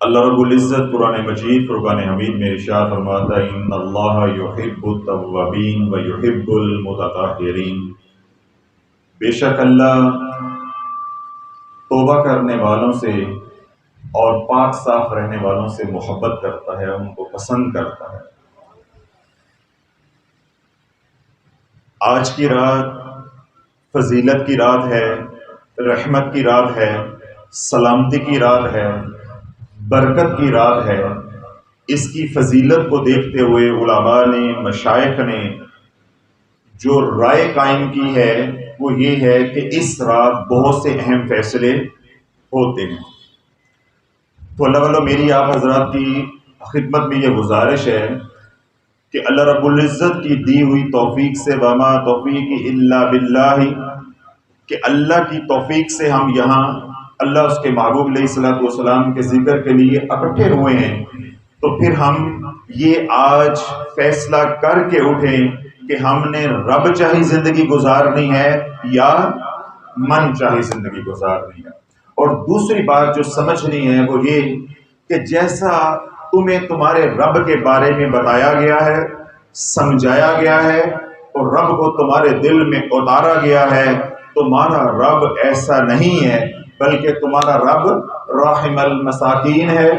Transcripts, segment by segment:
اللہ رب العزت قرآن مجید فرقان حمید میں ارشاد فرماتا ہے ان اللہ یحب التوابین و یحب المتطہرین، بے شک اللہ توبہ کرنے والوں سے اور پاک صاف رہنے والوں سے محبت کرتا ہے، ان کو پسند کرتا ہے۔ آج کی رات فضیلت کی رات ہے، رحمت کی رات ہے، سلامتی کی رات ہے، برکت کی رات ہے۔ اس کی فضیلت کو دیکھتے ہوئے علماء نے، مشائخ نے جو رائے قائم کی ہے وہ یہ ہے کہ اس رات بہت سے اہم فیصلے ہوتے ہیں۔ تو اللہ والو میری آپ حضرات کی خدمت میں یہ گزارش ہے کہ اللہ رب العزت کی دی ہوئی توفیق سے، وما توفیق الا باللہ، کہ اللہ کی توفیق سے ہم یہاں اللہ اس کے محبوب علیہ الصلوۃ والسلام کے ذکر کے لیے اکٹھے ہوئے ہیں، تو پھر ہم یہ آج فیصلہ کر کے اٹھیں کہ ہم نے رب چاہی زندگی گزارنی ہے یا من چاہی زندگی گزارنی ہے۔ اور دوسری بات جو سمجھنی ہے وہ یہ کہ جیسا تمہیں تمہارے رب کے بارے میں بتایا گیا ہے، سمجھایا گیا ہے اور رب کو تمہارے دل میں اتارا گیا ہے، تمہارا رب ایسا نہیں ہے، بلکہ تمہارا رب راحم المساکین ہے،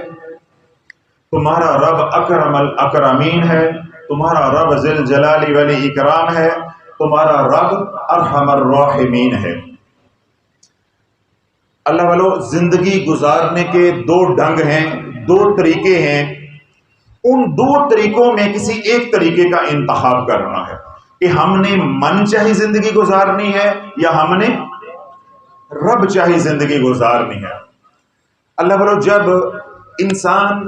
تمہارا رب اکرم الاکرمین ہے، تمہارا رب ذی الجلال والاکرام ہے، تمہارا رب ارحم الراحمین ہے۔ اللہ والو زندگی گزارنے کے دو ڈھنگ ہیں، دو طریقے ہیں، ان دو طریقوں میں کسی ایک طریقے کا انتخاب کرنا ہے کہ ہم نے من چاہی زندگی گزارنی ہے یا ہم نے رب چاہی زندگی گزارنی ہے۔ اللہ والو جب انسان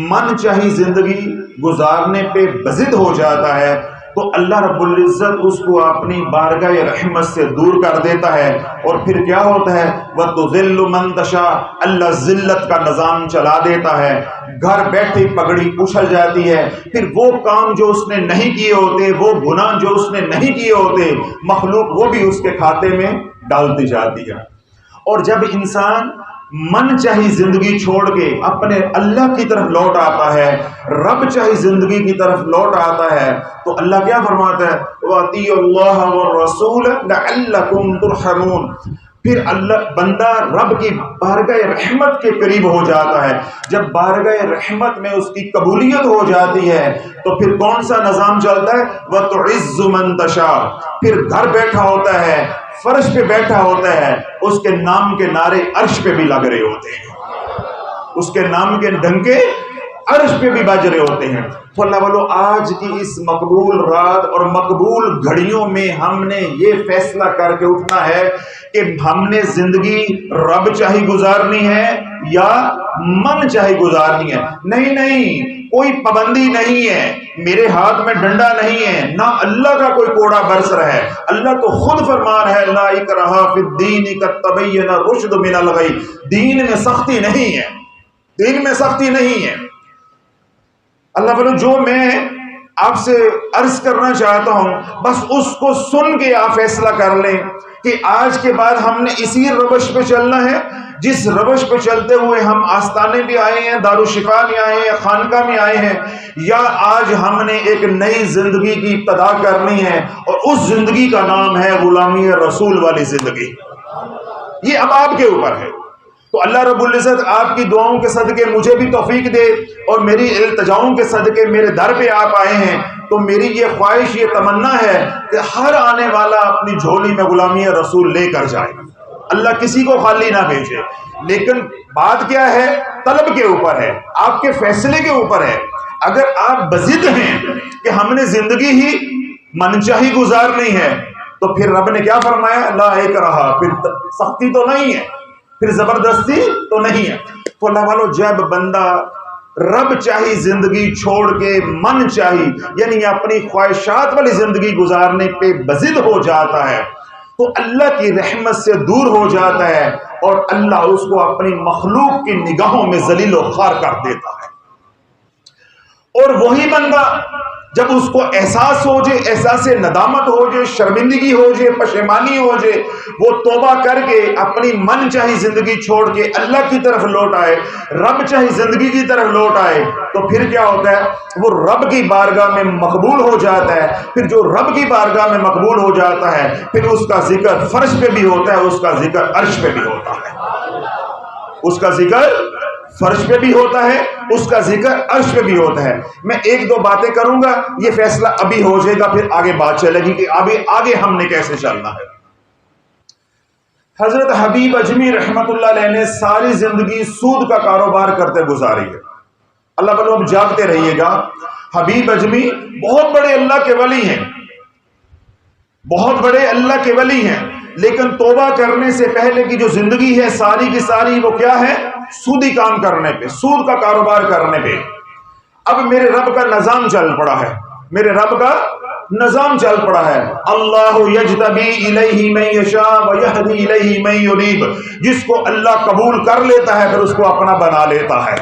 من چاہی زندگی گزارنے پہ بضد ہو جاتا ہے تو اللہ رب العزت اس کو اپنی بارگاہ رحمت سے دور کر دیتا ہے، اور پھر کیا ہوتا ہے وَتُذِلُّ مَن تَشَاءُ، اللہ ذلت کا نظام چلا دیتا ہے، گھر بیٹھے پگڑی اچھل جاتی ہے، پھر وہ کام جو اس نے نہیں کیے ہوتے، وہ گناہ جو اس نے نہیں کیے ہوتے، مخلوق وہ بھی اس کے کھاتے میں ڈالتی جاتی ہے۔ اور جب انسان من چاہی زندگی چھوڑ کے اپنے اللہ کی طرف لوٹ آتا ہے، رب چاہی زندگی کی طرف لوٹ آتا ہے، تو اللہ کیا فرماتا ہے وَأَطِيعُوا اللَّهَ وَالرَّسُولَ لَعَلَّكُمْ تُرْحَمُونَ۔ پھر اللہ بندہ رب کی بارگاہ رحمت کے قریب ہو جاتا ہے۔ جب بارگاہ رحمت میں اس کی قبولیت ہو جاتی ہے تو پھر کون سا نظام چلتا ہے وَتُعِزُّ مَن تَشَاءُ، پھر گھر بیٹھا ہوتا ہے، فرش پہ بیٹھا ہوتا ہے، اس کے نام کے نعرے عرش پہ بھی لگ رہے ہوتے ہیں، اس کے نام کے ڈنکے عرش پہ بھی بج رہے ہوتے ہیں۔ تو اللہ والو آج کی اس مقبول رات اور مقبول گھڑیوں میں ہم نے یہ فیصلہ کر کے اٹھنا ہے کہ ہم نے زندگی رب چاہی گزارنی ہے یا من چاہی گزارنی ہے۔ نہیں، کوئی پابندی نہیں ہے، میرے ہاتھ میں ڈنڈا نہیں ہے، نہ اللہ کا کوئی کوڑا برس رہا ہے۔ اللہ تو خود فرما رہا ہے لا اکراہ فی الدین قد تبین الرشد من الغی، دین میں سختی نہیں ہے، دین میں سختی نہیں ہے۔ اللہ بولو جو میں آپ سے عرض کرنا چاہتا ہوں بس اس کو سن کے آپ فیصلہ کر لیں کہ آج کے بعد ہم نے اسی روش پہ چلنا ہے جس روش پہ چلتے ہوئے ہم آستانے بھی آئے ہیں، دارالشفا میں آئے ہیں، خانقاہ میں آئے ہیں، یا آج ہم نے ایک نئی زندگی کی ابتدا کرنی ہے اور اس زندگی کا نام ہے غلامی رسول والی زندگی۔ یہ اب آپ کے اوپر ہے۔ تو اللہ رب العزت آپ کی دعاؤں کے صدقے مجھے بھی توفیق دے، اور میری التجاؤں کے صدقے میرے در پہ آپ آئے ہیں تو میری یہ خواہش، یہ تمنا ہے کہ ہر آنے والا اپنی جھولی میں غلامی رسول لے کر جائے، اللہ کسی کو خالی نہ بھیجے۔ لیکن بات کیا ہے، طلب کے اوپر ہے، آپ کے فیصلے کے اوپر ہے۔ اگر آپ بضد ہیں کہ ہم نے زندگی ہی من چاہی گزارنی ہے تو پھر رب نے کیا فرمایا لا اکراہ، پھر سختی تو نہیں ہے، پھر زبردستی تو نہیں ہے۔ تو اللہ والو جب بندہ رب چاہی زندگی چھوڑ کے من چاہی یعنی اپنی خواہشات والی زندگی گزارنے پہ بضد ہو جاتا ہے تو اللہ کی رحمت سے دور ہو جاتا ہے، اور اللہ اس کو اپنی مخلوق کی نگاہوں میں ذلیل و خوار کر دیتا ہے۔ اور وہی بندہ جب اس کو احساس ہو جائے، احساس ندامت ہو جائے، شرمندگی ہو جائے، پشیمانی ہو جائے، وہ توبہ کر کے اپنی من چاہی زندگی چھوڑ کے اللہ کی طرف لوٹ آئے، رب چاہی زندگی کی طرف لوٹ آئے، تو پھر کیا ہوتا ہے؟ وہ رب کی بارگاہ میں مقبول ہو جاتا ہے۔ پھر جو رب کی بارگاہ میں مقبول ہو جاتا ہے، پھر اس کا ذکر فرش پہ بھی ہوتا ہے، اس کا ذکر عرش پہ بھی ہوتا ہے، اس کا ذکر فرش پہ بھی ہوتا ہے، اس کا ذکر عرش پہ بھی ہوتا ہے۔ میں ایک دو باتیں کروں گا، یہ فیصلہ ابھی ہو جائے گا، پھر آگے بات چلے گی کہ آگے ہم نے کیسے چلنا ہے۔ حضرت حبیب اجمی رحمت اللہ علیہ نے ساری زندگی سود کا کاروبار کرتے گزاری ہے۔ اللہ بلو اب جاگتے رہیے گا۔ حبیب اجمی بہت بڑے اللہ کے ولی ہیں، بہت بڑے اللہ کے ولی ہیں، لیکن توبہ کرنے سے پہلے کی جو زندگی ہے ساری کی ساری وہ کیا ہے؟ سودی کام کرنے پہ، سود کا کاروبار کرنے پہ۔ اب میرے رب کا نظام چل پڑا ہے، میرے رب کا نظام چل پڑا ہے۔ اللہ یجتبی الیہ من یشاء ویہدی الیہ من یریب، جس کو اللہ قبول کر لیتا ہے پھر اس کو اپنا بنا لیتا ہے۔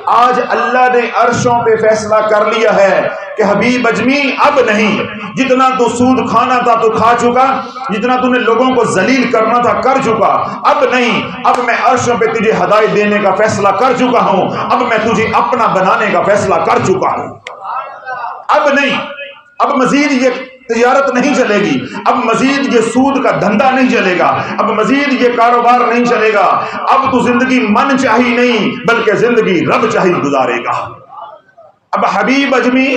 آج اللہ نے عرشوں پہ فیصلہ کر لیا ہے کہ حبیب اجمی اب نہیں، جتنا تو سود کھانا تھا تو کھا چکا، جتنا تو نے لوگوں کو ذلیل کرنا تھا کر چکا، اب نہیں، اب میں عرشوں پہ تجھے ہدایت دینے کا فیصلہ کر چکا ہوں، اب میں تجھے اپنا بنانے کا فیصلہ کر چکا ہوں۔ اب نہیں، اب مزید یہ تجارت نہیں چلے گی، اب مزید یہ سود کا دھندا نہیں چلے گا، اب مزید یہ کاروبار نہیں چلے گا، اب تو زندگی من چاہی نہیں بلکہ زندگی رب چاہی گزارے گا۔ اب حبیب اجمی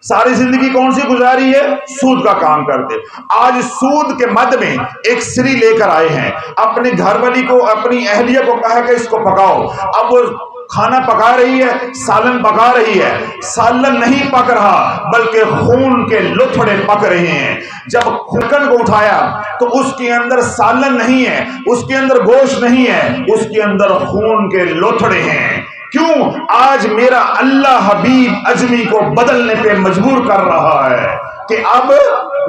ساری زندگی کون سی گزاری ہے؟ سود کا کام کرتے۔ آج سود کے مد میں ایک سری لے کر آئے ہیں، اپنے گھر والی کو، اپنی اہلیہ کو کہا کہ اس کو پکاؤ، اب وہ کھانا پکا رہی ہے، سالن پکا رہی ہے، سالن نہیں پک رہا بلکہ خون کے لتھڑے پک رہے ہیں۔ جب ڈھکن کو اٹھایا تو اس کے اندر سالن نہیں ہے، اس کے اندر گوشت نہیں ہے، اس کے اندر خون کے لتھڑے ہیں۔ کیوں؟ آج میرا اللہ حبیب اجمی کو بدلنے پہ مجبور کر رہا ہے کہ اب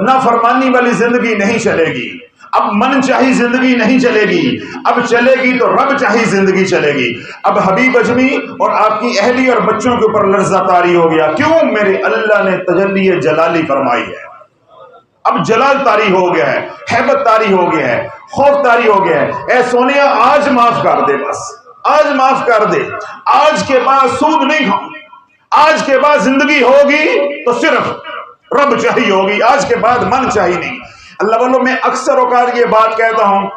نافرمانی والی زندگی نہیں چلے گی، اب من چاہی زندگی نہیں چلے گی، اب چلے گی تو رب چاہی زندگی چلے گی۔ اب حبیب اجمی اور آپ کی اہلی اور بچوں کے اوپر لرزہ طاری ہو گیا۔ کیوں؟ میرے اللہ نے تجلی جلالی فرمائی ہے، اب جلال طاری ہو گیا ہے، ہیبت طاری ہو گیا ہے، خوف طاری ہو گیا ہے۔ اے سونیا آج معاف کر دے، بس آج معاف کر دے، آج کے بعد سود نہیں کھاؤں، آج کے بعد زندگی ہوگی تو صرف رب چاہی ہوگی، آج کے بعد من چاہی نہیں۔ اللہ والوں میں اکثر اوقات یہ بات کہتا ہوں،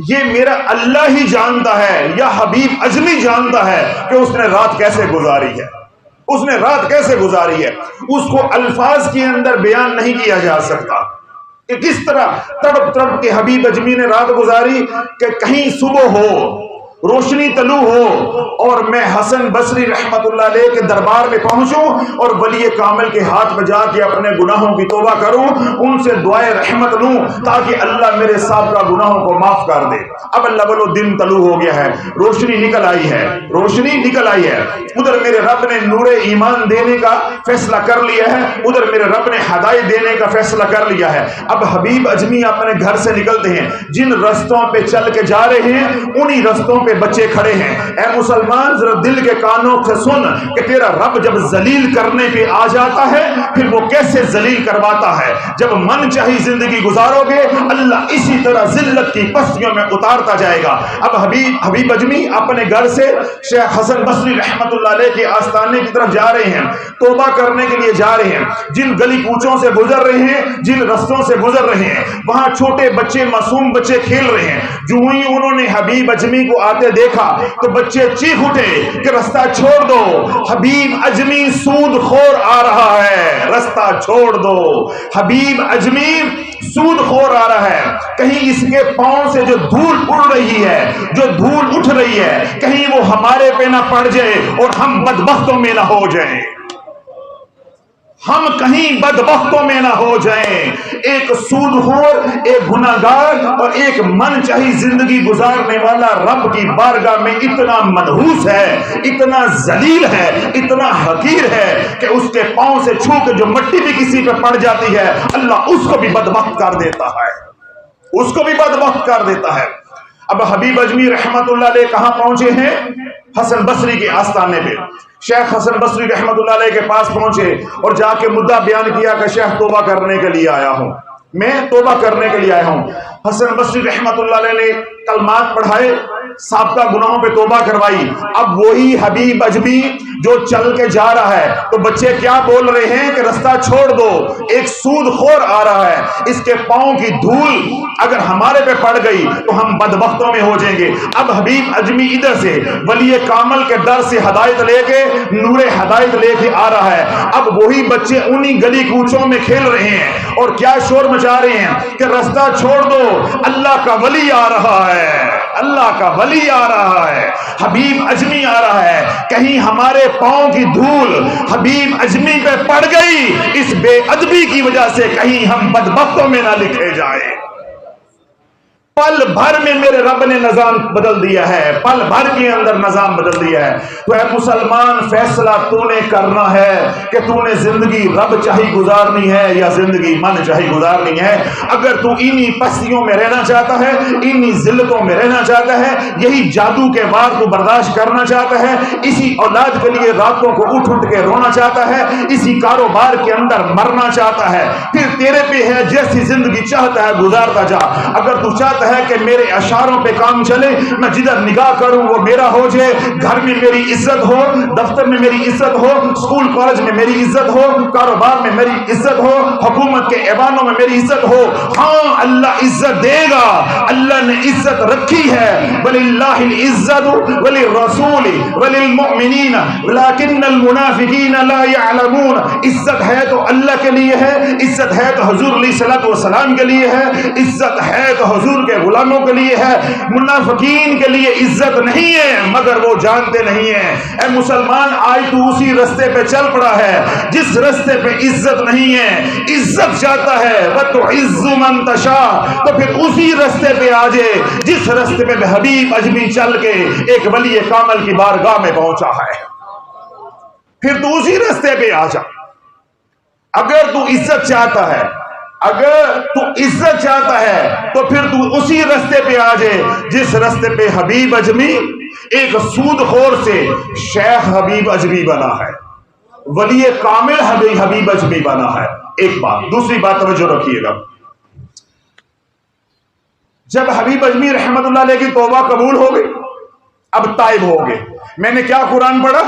یہ میرا اللہ ہی جانتا ہے یا حبیب اجمی جانتا ہے کہ اس نے رات کیسے گزاری ہے، اس نے رات کیسے گزاری ہے، اس کو الفاظ کے اندر بیان نہیں کیا جا سکتا کہ کس طرح تڑپ تڑپ کے حبیب اجمی نے رات گزاری کہ کہیں صبح ہو، روشنی طلوع ہو اور میں حسن بصری رحمت اللہ علیہ کے دربار میں پہنچوں اور ولی کامل کے ہاتھ میں جا کے اپنے گناہوں کی توبہ کروں، ان سے دعائے رحمت لوں تاکہ اللہ میرے سابقہ گناہوں کو معاف کر دے۔ اب اللہ بولو دن طلوع ہو گیا ہے، روشنی نکل آئی ہے، روشنی نکل آئی ہے، ادھر میرے رب نے نور ایمان دینے کا فیصلہ کر لیا ہے، ادھر میرے رب نے ہدایت دینے کا فیصلہ کر لیا ہے۔ اب حبیب اجمی اپنے گھر سے نکلتے ہیں، جن رستوں پہ چل کے جا رہے ہیں انہی رستوں پہ بچے کھڑے ہیں۔ اے مسلمان ذرا دل کے کانوں سے سن کہ تیرا رب جب ذلیل کرنے پہ آ جاتا ہے پھر وہ کیسے ذلیل کرواتا ہے۔ جب من چاہی زندگی گزارو گے اللہ اسی طرح ذلت کی پستیوں میں اتارتا جائے گا۔ اب حبیب اجمی اپنے گھر سے شیخ حسن بصری رحمت اللہ علیہ کے آستانے کی طرف جا رہے ہیں، توبہ کرنے کے لیے جا رہے ہیں۔ جن گلی کوچوں سے گزر رہے ہیں، جن رستوں سے گزر رہے ہیں، وہاں چھوٹے بچے، معصوم بچے کھیل رہے ہیں۔ جو ہی انہوں نے حبیب اجمی کو آتے دیکھا تو بچے چیخ اٹھے کہ رستہ چھوڑ دو، حبیب اجمی سود خور آ رہا ہے، رستہ چھوڑ دو، حبیب اجمی سود خور آ رہا ہے، کہیں اس کے پاؤں سے جو دھول اڑ رہی ہے، جو دھول اٹھ رہی ہے، کہیں وہ ہمارے پہ نہ پڑ جائے اور ہم بدبختوں میں نہ ہو جائیں، ہم کہیں بدبختوں میں نہ ہو جائیں۔ ایک سود خور، ایک گناہگار اور ایک من چاہی زندگی گزارنے والا رب کی بارگاہ میں اتنا منحوس ہے، اتنا ذلیل ہے، اتنا حقیر ہے کہ اس کے پاؤں سے چھو کے جو مٹی بھی کسی پہ پڑ جاتی ہے اللہ اس کو بھی بدبخت کر دیتا ہے، اس کو بھی بدبخت کر دیتا ہے۔ اب حبیب اجمی رحمت اللہ علیہ کہاں پہنچے ہیں؟ حسن بصری کے آستانے پہ شیخ حسن بصری رحمت اللہ علیہ کے پاس پہنچے اور جا کے مدعا بیان کیا کہ شیخ توبہ کرنے کے لیے آیا ہوں، میں توبہ کرنے کے لیے آیا ہوں۔ حسن بصری رحمت اللہ علیہ نے کلمات پڑھائے، سابقہ گناہوں پہ توبہ کروائی۔ اب وہی حبیب اجمی جو چل کے جا رہا ہے تو بچے کیا بول رہے ہیں کہ رستہ چھوڑ دو، ایک سود خور آ رہا ہے، اس کے پاؤں کی دھول اگر ہمارے پہ پڑ گئی تو ہم بدبختوں میں ہو جائیں گے۔ اب حبیب اجمی ادھر سے ولی کامل کے در سے ہدایت لے کے نور ہدایت لے کے آ رہا ہے۔ اب وہی بچے انہی گلی کوچوں میں کھیل رہے ہیں اور کیا شور مچا رہے ہیں کہ رستہ چھوڑ دو، اللہ کا ولی آ رہا ہے، اللہ کا ولی آ رہا ہے، حبیب اجمی آ رہا ہے۔ کہیں ہمارے پاؤں کی دھول حبیب اجمی پہ پڑ گئی، اس بے ادبی کی وجہ سے کہیں ہم بدبختوں میں نہ لکھے جائیں۔ پل بھر میں میرے رب نے نظام بدل دیا ہے، پل بھر کے اندر نظام بدل دیا ہے۔ تو اے مسلمان، فیصلہ تو نے کرنا ہے کہ تو نے زندگی رب چاہی گزارنی ہے یا زندگی من چاہی گزارنی ہے۔ اگر تو انہی پستیوں میں رہنا چاہتا ہے، انہی ذلتوں میں رہنا چاہتا ہے، یہی جادو کے وار کو برداشت کرنا چاہتا ہے، اسی اولاد کے لیے راتوں کو اٹھ اٹھ کے رونا چاہتا ہے، اسی کاروبار کے اندر مرنا چاہتا ہے، پھر تیرے پہ ہے جیسی زندگی چاہتا ہے گزارتا جا۔ اگر تو چاہتا ہے کہ میرے اشاروں پہ کام چلے، میں جدھر نگاہ کروں وہ میرا ہو جائے، گھر میں میری عزت ہو، دفتر میں میری عزت ہو، اسکول کالج میں میری عزت ہو، کاروبار میں میری عزت ہو، حکومت کے ایوانوں میں میری عزت ہو، ہاں اللہ عزت دے گا، اللہ نے عزت رکھی ہے۔ وَلِلَّهِ الْعِزَّةُ وَلِلرَّسُولِ وَلِلْمُؤْمِنِينَ وَلَكِنَّ الْمُنَافِقِينَ لَا يَعْلَمُونَ۔ عزت ہے تو اللہ کے لیے ہے، عزت ہے تو حضور علیہ الصلوۃ والسلام کے لیے ہے، عزت ہے تو حضور کے غلاموں کے لیے ہے، منافقین کے لیے عزت نہیں ہے مگر وہ جانتے نہیں ہیں۔ اے مسلمان، آج تو اسی رستے پہ چل پڑا ہے جس رستے پہ عزت نہیں ہے، عزت چاہتا ہے وَتُعِزُّ مَن تَشَاءُ، تو پھر اسی رستے پہ آ جائے جس رستے پہ حبیب اجمی چل کے ایک ولی کامل کی بارگاہ میں پہنچا ہے، پھر تو اسی رستے پہ آ جا۔ اگر تو عزت چاہتا ہے، اگر تو عزت چاہتا ہے تو پھر تو اسی رستے پہ آ جائے جس رستے پہ حبیب اجمی ایک سود خور سے شیخ حبیب اجمی بنا ہے، ولی کامل حبیب اجمی بنا ہے۔ ایک بات، دوسری بات توجہ رکھیے گا، جب حبیب اجمی رحمت اللہ علیہ کی توبہ قبول ہو گئی، اب تائب ہو گئے، میں نے کیا قرآن پڑھا؟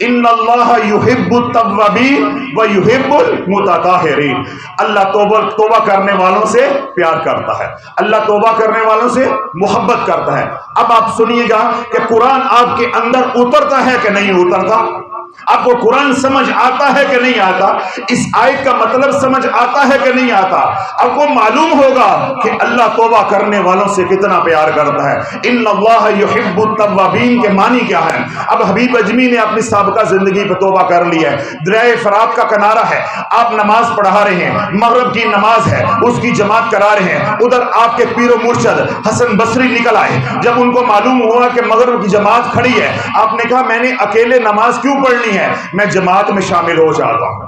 ان اللہ یحب التوابین ویحب المتطہرین۔ اللہ توبہ کرنے والوں سے پیار کرتا ہے، اللہ توبہ کرنے والوں سے محبت کرتا ہے۔ اب آپ سنیے گا کہ قرآن آپ کے اندر اترتا ہے کہ نہیں اترتا؟ آپ کو قرآن سمجھ آتا ہے کہ نہیں آتا؟ اس آیت کا مطلب سمجھ آتا ہے کہ نہیں آتا؟ آپ کو معلوم ہوگا کہ اللہ توبہ کرنے والوں سے کتنا پیار کرتا ہے۔ ان اللہ یحب التوابین کے معنی کیا ہے؟ اب حبیب اجمی نے اپنی سابقہ زندگی پہ توبہ کر لی ہے، دریائے فرات کا کنارہ ہے، آپ نماز پڑھا رہے ہیں، مغرب کی نماز ہے، اس کی جماعت کرا رہے ہیں، ادھر آپ کے پیر و مرشد حسن بصری نکل آئے۔ جب ان کو معلوم ہوا کہ مغرب کی جماعت کھڑی ہے، آپ نے کہا میں نے اکیلے نماز کیوں پڑھنی ہے، میں جماعت میں شامل ہو جاتا ہوں،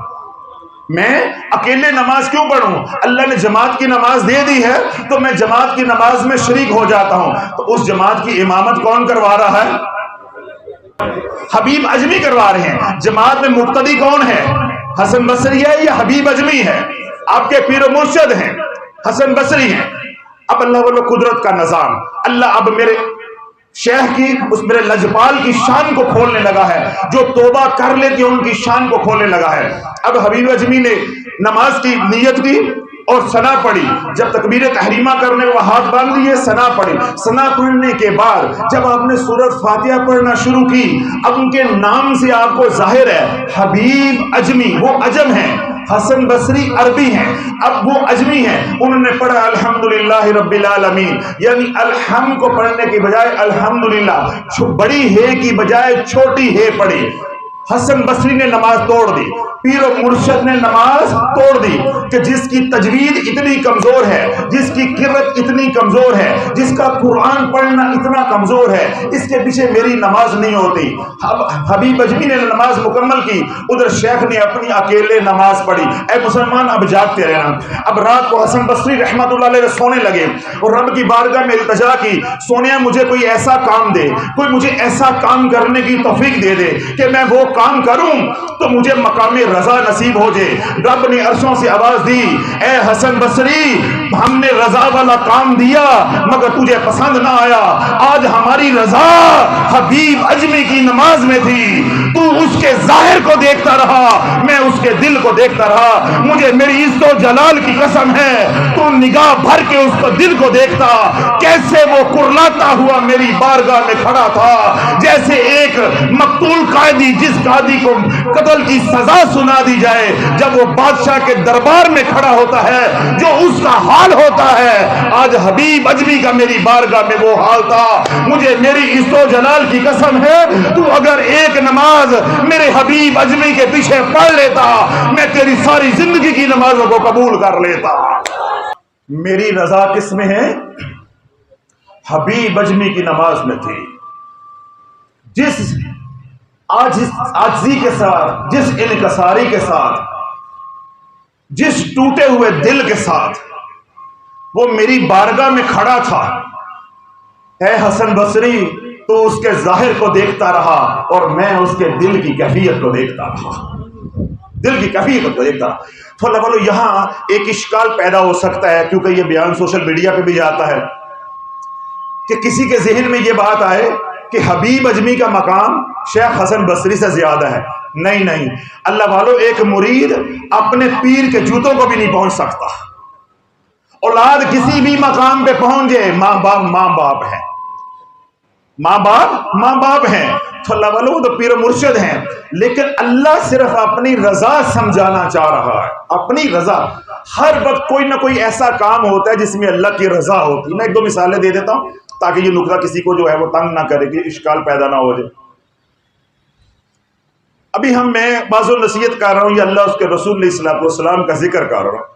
میں اکیلے نماز کیوں پڑھوں، اللہ نے جماعت کی نماز دے دی ہے تو میں جماعت کی نماز میں شریک ہو جاتا ہوں۔ تو اس جماعت کی امامت کون کروا رہا ہے؟ حبیب اجمی کروا رہے ہیں۔ جماعت میں مقتدی کون ہے؟ حسن بصری ہے یا حبیب اجمی ہے؟ آپ کے پیر و مرشد ہیں، حسن بصری ہیں۔ اب اللہ واللہ قدرت کا نظام، اللہ اب میرے شیخ کی، اس میرے لجپال کی شان کو کھولنے لگا ہے، جو توبہ کر لیتے ان کی شان کو کھولنے لگا ہے۔ اب حبیب اجمی نے نماز کی نیت کی اور ثنا پڑھی، جب تکبیر تحریمہ کرنے کو ہاتھ باندھ لیے، ثنا پڑھی، ثنا پڑھنے کے بعد جب آپ نے سورۃ فاتحہ پڑھنا شروع کی، اب ان کے نام سے آپ کو ظاہر ہے حبیب اجمی، وہ عجم ہیں، حسن بصری عربی ہیں، اب وہ اجمی ہیں، انہوں نے پڑھا الحمدللہ رب العالمین، یعنی الحمد کو پڑھنے کی بجائے الحمدللہ، بڑی ہے کی بجائے چھوٹی ہے پڑھی۔ حسن بصری نے نماز توڑ دی، پیر و مرشد نے نماز توڑ دی کہ جس کی تجوید اتنی کمزور ہے، جس کی قرأت اتنی کمزور ہے، جس کا قرآن پڑھنا اتنا کمزور ہے، اس کے پیچھے میری نماز نہیں ہوتی۔ حبیب اجمی نے نماز مکمل کی، ادھر شیخ نے اپنی اکیلے نماز پڑھی۔ اے مسلمان اب جاگتے رہنا۔ اب رات کو حسن بصری رحمت اللہ علیہ سونے لگے اور رب کی بارگاہ میں التجا کی، سونیا مجھے کوئی ایسا کام دے، کوئی مجھے ایسا کام کرنے کی توفیق دے دے کہ میں وہ کام کروں تو مجھے مقام رضا نصیب ہو جائے۔ رب نے عرشوں سے آواز دی، اے حسن بصری ہم نے رضا والا کام دیا مگر تجھے پسند نہ آیا، آج ہماری رضا حبیب اجمی کی نماز میں تھی، تو اس کے ظاہر کو دیکھتا رہا، میں اس کے دل کو دیکھتا رہا، مجھے میری عزت و جلال کی قسم ہے تو نگاہ بھر کے اس کو دل کو دیکھتا، کیسے وہ کرلاتا ہوا میری بارگاہ میں کھڑا تھا، جیسے ایک مقتول قائدی جس قاضی کو قتل کی سزا سنا دی جائے جب وہ بادشاہ کے دربار میں کھڑا ہوتا ہے جو اس کا حال ہوتا ہے، آج حبیب اجمی کا میری بارگاہ میں وہ حال تھا۔ مجھے میری عزت و جلال کی قسم ہے تو اگر ایک نماز میرے حبیب اجمی کے پیچھے پڑھ لیتا میں تیری ساری زندگی کی نمازوں کو قبول کر لیتا۔ میری رضا کس میں ہے؟ حبیب اجمی کی نماز میں تھی۔ جس عاجزی کے ساتھ، جس انکساری کے ساتھ، جس ٹوٹے ہوئے دل کے ساتھ وہ میری بارگاہ میں کھڑا تھا، اے حسن بصری تو اس کے ظاہر کو دیکھتا رہا اور میں اس کے دل کی کیفیت کو دیکھتا رہا، دل کی کیفیت کو دیکھتا رہا۔ تو اللہ والو یہاں ایک اشکال پیدا ہو سکتا ہے، کیونکہ یہ بیان سوشل میڈیا پہ بھی جاتا ہے، کہ کسی کے ذہن میں یہ بات آئے کہ حبیب اجمی کا مقام شیخ حسن بصری سے زیادہ ہے۔ نہیں نہیں اللہ والو، ایک مرید اپنے پیر کے جوتوں کو بھی نہیں پہنچ سکتا۔ اولاد کسی بھی مقام پہ پہنچ جائے، ماں باپ ہیں، ماں باپ ہیں، تو اللہ والو وہ تو پیر و مرشد ہیں، لیکن اللہ صرف اپنی رضا سمجھانا چاہ رہا ہے، اپنی رضا۔ ہر وقت کوئی نہ کوئی ایسا کام ہوتا ہے جس میں اللہ کی رضا ہوتی ہے۔ میں ایک دو مثالیں دے دیتا ہوں تاکہ یہ نقطہ کسی کو جو ہے وہ تنگ نہ کرے، کہ اشکال پیدا نہ ہو جائے۔ ابھی میں بعض نصیحت کر رہا ہوں یا اللہ اس کے رسول علیہ الصلوۃ والسلام کا ذکر کر رہا ہوں،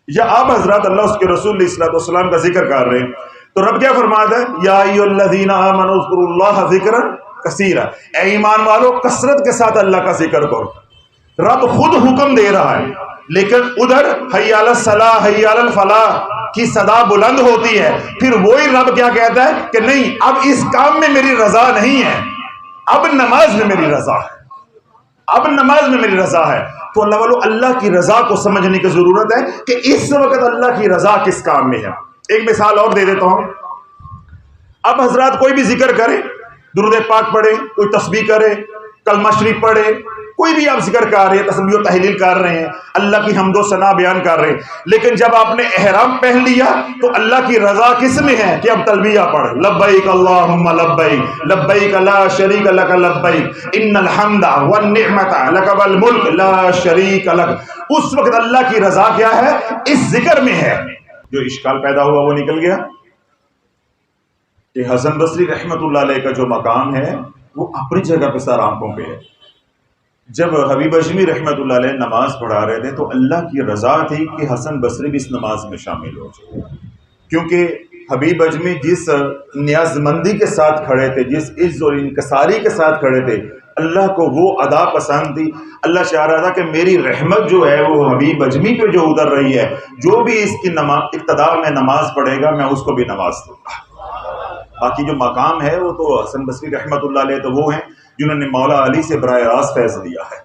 یا آپ حضرات اللہ اس کے رسول علیہ الصلوۃ والسلام کا ذکر کر رہے ہیں، تو رب کیا فرماتا ہے؟ یا ایھا الذین آمنوا اذکروا اللہ ذکرا کثیرا، اے ایمان والو کثرت کے ساتھ اللہ کا ذکر کرو۔ رب خود حکم دے رہا ہے، لیکن ادھر حی علی الصلاۃ حی علی الفلاح کی صدا بلند ہوتی ہے، پھر وہی رب کیا کہتا ہے کہ نہیں اب اس کام میں میری رضا نہیں ہے، اب نماز میں میری رضا ہے، اب نماز میں میری رضا ہے۔ تو اللہ والو اللہ کی رضا کو سمجھنے کی ضرورت ہے کہ اس وقت اللہ کی رضا کس کام میں ہے۔ ایک مثال اور دے دیتا ہوں، اب حضرات کوئی بھی ذکر کرے، درود پاک پڑھے، کوئی تسبیح کرے، کلمہ شریف پڑھے، کوئی بھی آپ ذکر کر رہے ہیں، تسبیح و تحلیل کر رہے ہیں، اللہ کی حمد و ثنا بیان کر رہے ہیں، لیکن جب آپ نے احرام پہن لیا تو اللہ کی رضا کس میں ہے کہ اب تلبیہ پڑھ، لبیک اللہم لبیک لبیک لا شریک لک لبیک ان الحمد والنعمت لک والملک لا شریک لک۔ اس وقت اللہ کی رضا کیا ہے؟ اس ذکر میں ہے۔ جو اشکال پیدا ہوا وہ نکل گیا کہ حسن بصری رحمت اللہ علیہ کا جو مقام ہے وہ اپنی جگہ پہ سر آنکھوں پہ ہے۔ جب حبیب اجمی رحمت اللہ علیہ نماز پڑھا رہے تھے تو اللہ کی رضا تھی کہ حسن بصری بھی اس نماز میں شامل ہو جائے، کیونکہ حبیب اجمی جس نیاز مندی کے ساتھ کھڑے تھے، جس عز اور انکساری کے ساتھ کھڑے تھے، اللہ کو وہ ادا پسند تھی۔ اللہ چاہ رہا تھا کہ میری رحمت جو ہے وہ حبیب اجمی پہ جو اتر رہی ہے، جو بھی اس کی ابتدا میں نماز پڑھے گا میں اس کو بھی نواز دوں گا۔ باقی جو مقام ہے وہ تو حسن بصری رحمت اللہ علیہ تو وہ ہیں جنہوں نے مولا علی سے براہ راست فیض لیا ہے،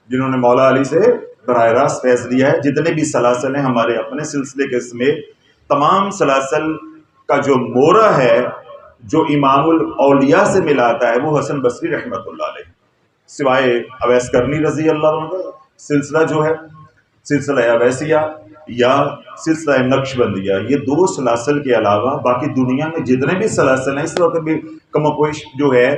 جنہوں نے مولا علی سے براہ راست فیض لیا ہے۔ جتنے بھی سلاسل ہیں ہمارے اپنے سلسلے کے سمیت، تمام سلاسل کا جو مورا ہے، جو امام الاولیاء سے ملاتا ہے، وہ حسن بصری رحمت اللہ علیہ، سوائے اویس کرنی رضی اللہ عنہ کا سلسلہ جو ہے سلسلہ اویسیہ یا سلسلہ نقشبندیہ، یہ دو سلاسل کے علاوہ باقی دنیا میں جتنے بھی سلاسل ہیں، اس وقت بھی کم و بیش جو ہے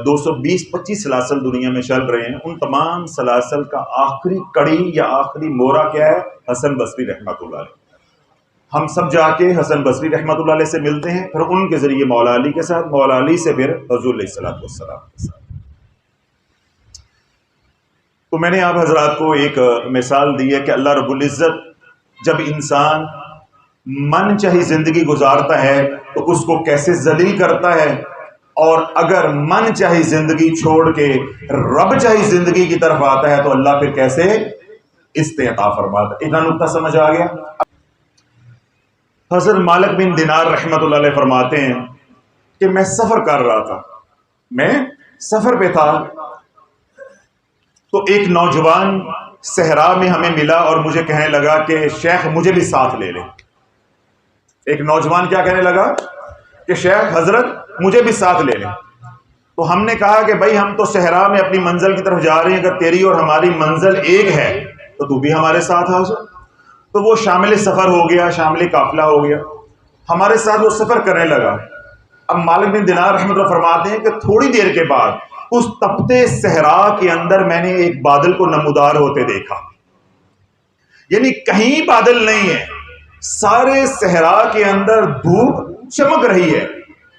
220-25 سلاسل دنیا میں چل رہے ہیں، ان تمام سلاسل کا آخری کڑی یا آخری مورا کیا ہے؟ حسن بصری رحمت اللہ علیہ۔ ہم سب جا کے حسن بصری رحمت اللہ علیہ سے ملتے ہیں، پھر ان کے ذریعے مولا علی کے ساتھ، مولا علی سے پھر حضور علیہ الصلوۃ والسلام کے ساتھ۔ تو میں نے آپ حضرات کو ایک مثال دی ہے کہ اللہ رب العزت جب انسان من چاہی زندگی گزارتا ہے تو اس کو کیسے ذلیل کرتا ہے، اور اگر من چاہی زندگی چھوڑ کے رب چاہی زندگی کی طرف آتا ہے تو اللہ پھر کیسے استعطا فرماتا ہے۔ اتنا نقطہ سمجھ آ گیا؟ حضرت مالک بن دینار رحمت اللہ علیہ فرماتے ہیں کہ میں سفر کر رہا تھا، میں سفر پہ تھا، تو ایک نوجوان صحرا میں ہمیں ملا اور مجھے کہنے لگا کہ شیخ مجھے بھی ساتھ لے لیں۔ ایک نوجوان کیا کہنے لگا کہ شیخ حضرت مجھے بھی ساتھ لے لیں۔ تو ہم نے کہا کہ بھائی ہم تو صحرا میں اپنی منزل کی طرف جا رہے ہیں، اگر تیری اور ہماری منزل ایک ہے تو تو بھی ہمارے ساتھ آ جا۔ تو وہ شامل سفر ہو گیا، شامل قافلہ ہو گیا، ہمارے ساتھ وہ سفر کرنے لگا۔ اب مالک بن دینار رحمۃ اللہ فرماتے ہیں کہ تھوڑی دیر کے بعد اس تپتے صحرا کے اندر میں نے ایک بادل کو نمودار ہوتے دیکھا، یعنی کہیں بادل نہیں ہے، سارے صحرا کے اندر دھوپ چمک رہی ہے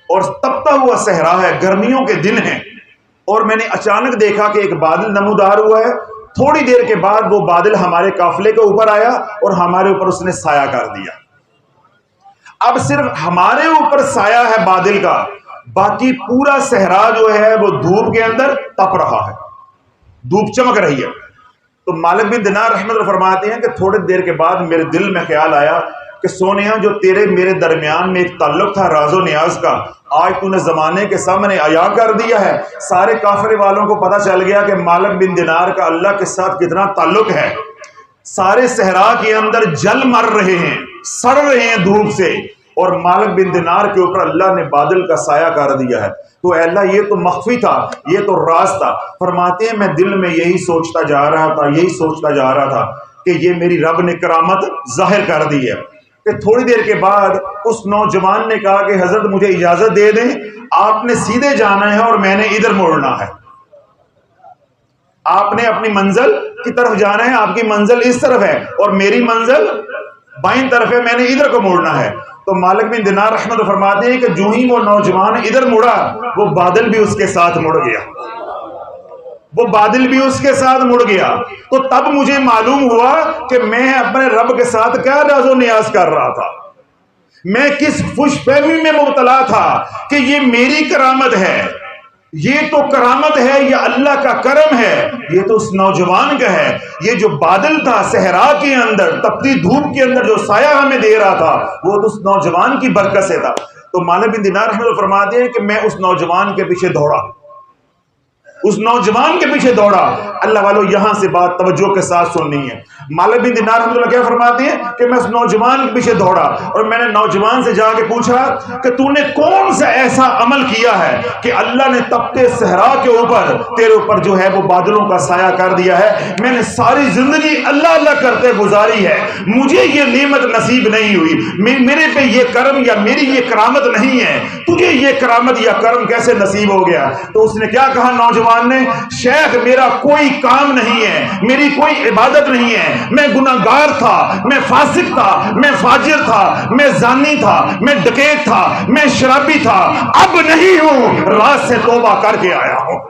اور تپتا ہوا صحرا ہے، گرمیوں کے دن ہیں، اور میں نے اچانک دیکھا کہ ایک بادل نمودار ہوا ہے۔ تھوڑی دیر کے بعد وہ بادل ہمارے قافلے کے اوپر آیا اور ہمارے اوپر اس نے سایہ کر دیا۔ اب صرف ہمارے اوپر سایہ ہے بادل کا، باقی پورا صحرا جو ہے وہ دھوپ کے اندر تپ رہا ہے، دھوپ چمک رہی ہے۔ تو مالک بن دینار رحمۃ اللہ فرماتے ہیں کہ تھوڑی دیر کے بعد میرے دل میں خیال آیا کہ سونیا جو تیرے میرے درمیان میں ایک تعلق تھا راز و نیاز کا، آج تو نے زمانے کے سامنے عیاں کر دیا ہے۔ سارے کافر والوں کو پتہ چل گیا کہ مالک بن دینار کا اللہ کے ساتھ کتنا تعلق ہے۔ سارے صحرا کے اندر جل مر رہے ہیں، سڑ رہے ہیں دھوپ سے، اور مالک بن دینار کے اوپر اللہ نے بادل کا سایہ کر دیا ہے۔ تو اے اللہ یہ تو مخفی تھا، یہ تو راز تھا۔ فرماتے ہیں میں دل میں یہی سوچتا جا رہا تھا کہ یہ میری رب نے کرامت ظاہر کر دی ہے۔ کہ تھوڑی دیر کے بعد اس نوجوان نے کہا کہ حضرت مجھے اجازت دے دیں، آپ نے سیدھے جانا ہے اور میں نے ادھر مڑنا ہے۔ آپ نے اپنی منزل کی طرف جانا ہے، آپ کی منزل اس طرف ہے اور میری منزل بائیں طرف ہے، میں نے ادھر کو مڑنا ہے۔ تو مالک بن دینار رحمۃ اللہ فرماتے ہیں کہ جو ہی وہ نوجوان ادھر مڑا، وہ بادل بھی اس کے ساتھ مڑ گیا، وہ بادل بھی اس کے ساتھ مڑ گیا۔ تو تب مجھے معلوم ہوا کہ میں اپنے رب کے ساتھ کیا راز و نیاز کر رہا تھا، میں کس خوش فہمی میں مبتلا تھا کہ یہ میری کرامت ہے، یہ تو کرامت ہے، یہ اللہ کا کرم ہے، یہ تو اس نوجوان کا ہے۔ یہ جو بادل تھا صحرا کے اندر تپتی دھوپ کے اندر جو سایہ ہمیں دے رہا تھا، وہ تو اس نوجوان کی برکت سے تھا۔ تو مالک بن دینار رحمۃ اللہ فرماتے ہیں کہ میں اس نوجوان کے پیچھے دوڑا، اس نوجوان کے پیچھے دوڑا۔ اللہ والو یہاں سے بات توجہ کے ساتھ سننی ہے۔ مالک بن دینار رحمۃ اللہ کیا فرماتے ہیں کہ میں اس نوجوان کے پیچھے دوڑا اور میں نے نوجوان سے جا کے پوچھا کہ تو نے کون سا ایسا عمل کیا ہے کہ اللہ نے تپتے صحرا کے اوپر تیرے اوپر جو ہے وہ بادلوں کا سایہ کر دیا ہے؟ میں نے ساری زندگی اللہ اللہ کرتے گزاری ہے، مجھے یہ نعمت نصیب نہیں ہوئی، میرے پہ یہ کرم یا میری یہ کرامت نہیں ہے، تجھے یہ کرامت یا کرم کیسے نصیب ہو گیا؟ تو اس نے کیا کہا نوجوان نے؟ شیخ میرا کوئی کام نہیں ہے، میری کوئی عبادت نہیں ہے، میں گناہگار تھا، میں فاسق تھا، میں فاجر تھا، میں زانی تھا، میں ڈکیت تھا، میں شرابی تھا، اب نہیں ہوں، رات سے توبہ کر کے آیا ہوں،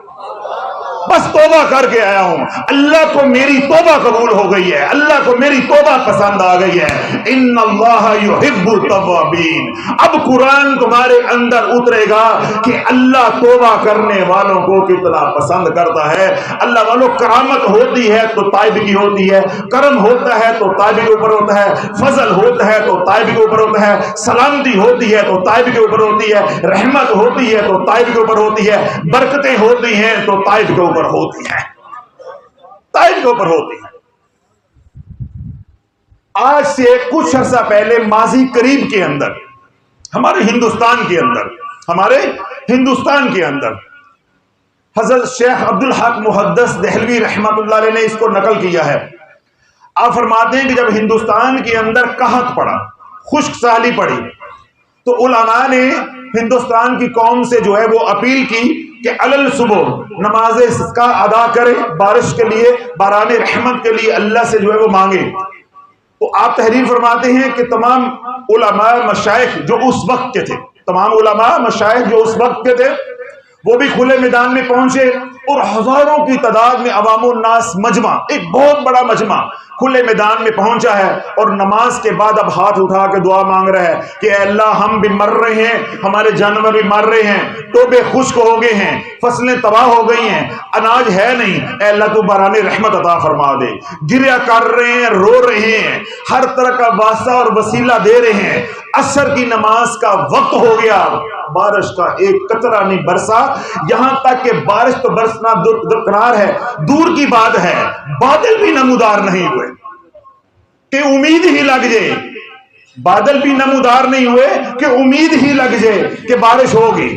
بس توبہ کر کے آیا ہوں، اللہ کو میری توبہ قبول ہو گئی ہے، اللہ کو میری توبہ پسند آ گئی ہے۔ ان اللہ یحب التوابین۔ اب قرآن تمہارے اندر اترے گا کہ اللہ توبہ کرنے والوں کو کتنا پسند کرتا ہے۔ اللہ والوں کرامت ہوتی ہے تو تائب کی ہوتی ہے، کرم ہوتا ہے تو تائب کے اوپر ہوتا ہے، فضل ہوتا ہے تو تائب کے اوپر ہوتا ہے، سلامتی ہوتی ہے تو تائب کے اوپر ہوتی ہے، رحمت ہوتی ہے تو تائب کے اوپر ہوتی ہے، برکتیں ہوتی ہیں تو تائب کے اوپر ہوتی ہے، تائب کے اوپر ہوتی ہے۔ آج سے کچھ عرصہ پہلے ماضی قریب کے اندر ہمارے ہندوستان کے اندر حضرت شیخ عبدالحق محدث دہلوی رحمت اللہ علیہ نے اس کو نقل کیا ہے۔ آپ فرماتے ہیں کہ جب ہندوستان کے اندر قحط پڑا، خشک سالی پڑی، تو علماء نے ہندوستان کی قوم سے جو ہے وہ اپیل کی کہ علل صبح نماز کا ادا کرے، بارش کے لیے، باران رحمت کے لیے اللہ سے جو ہے وہ مانگے۔ تو آپ تحریر فرماتے ہیں کہ تمام علماء مشائخ جو اس وقت کے تھے، وہ بھی کھلے میدان میں پہنچے اور ہزاروں کی تعداد میں عوام الناس مجمع، ایک بہت بڑا مجمع کھلے میدان میں پہنچا ہے، اور نماز کے بعد اب ہاتھ اٹھا کے دعا مانگ رہا ہے کہ اے اللہ ہم بھی مر رہے ہیں، ہمارے جانور بھی مر رہے ہیں، ٹوبے خشک ہو گئے ہیں، فصلیں تباہ ہو گئی ہیں، اناج ہے نہیں، اے اللہ تو باران رحمت عطا فرما دے۔ گریا کر رہے ہیں، رو رہے ہیں، ہر طرح کا واسطہ اور وسیلہ دے رہے ہیں۔ عصر کی نماز کا وقت ہو گیا، بارش کا ایک قطرہ نہیں برسا، یہاں تک کہ بارش تو برسنا درکنار ہے، دور کی بات ہے، بادل بھی نمودار نہیں ہوئے کہ امید ہی لگ جائے، بادل بھی نمودار نہیں ہوئے کہ امید ہی لگ جائے کہ بارش ہوگی۔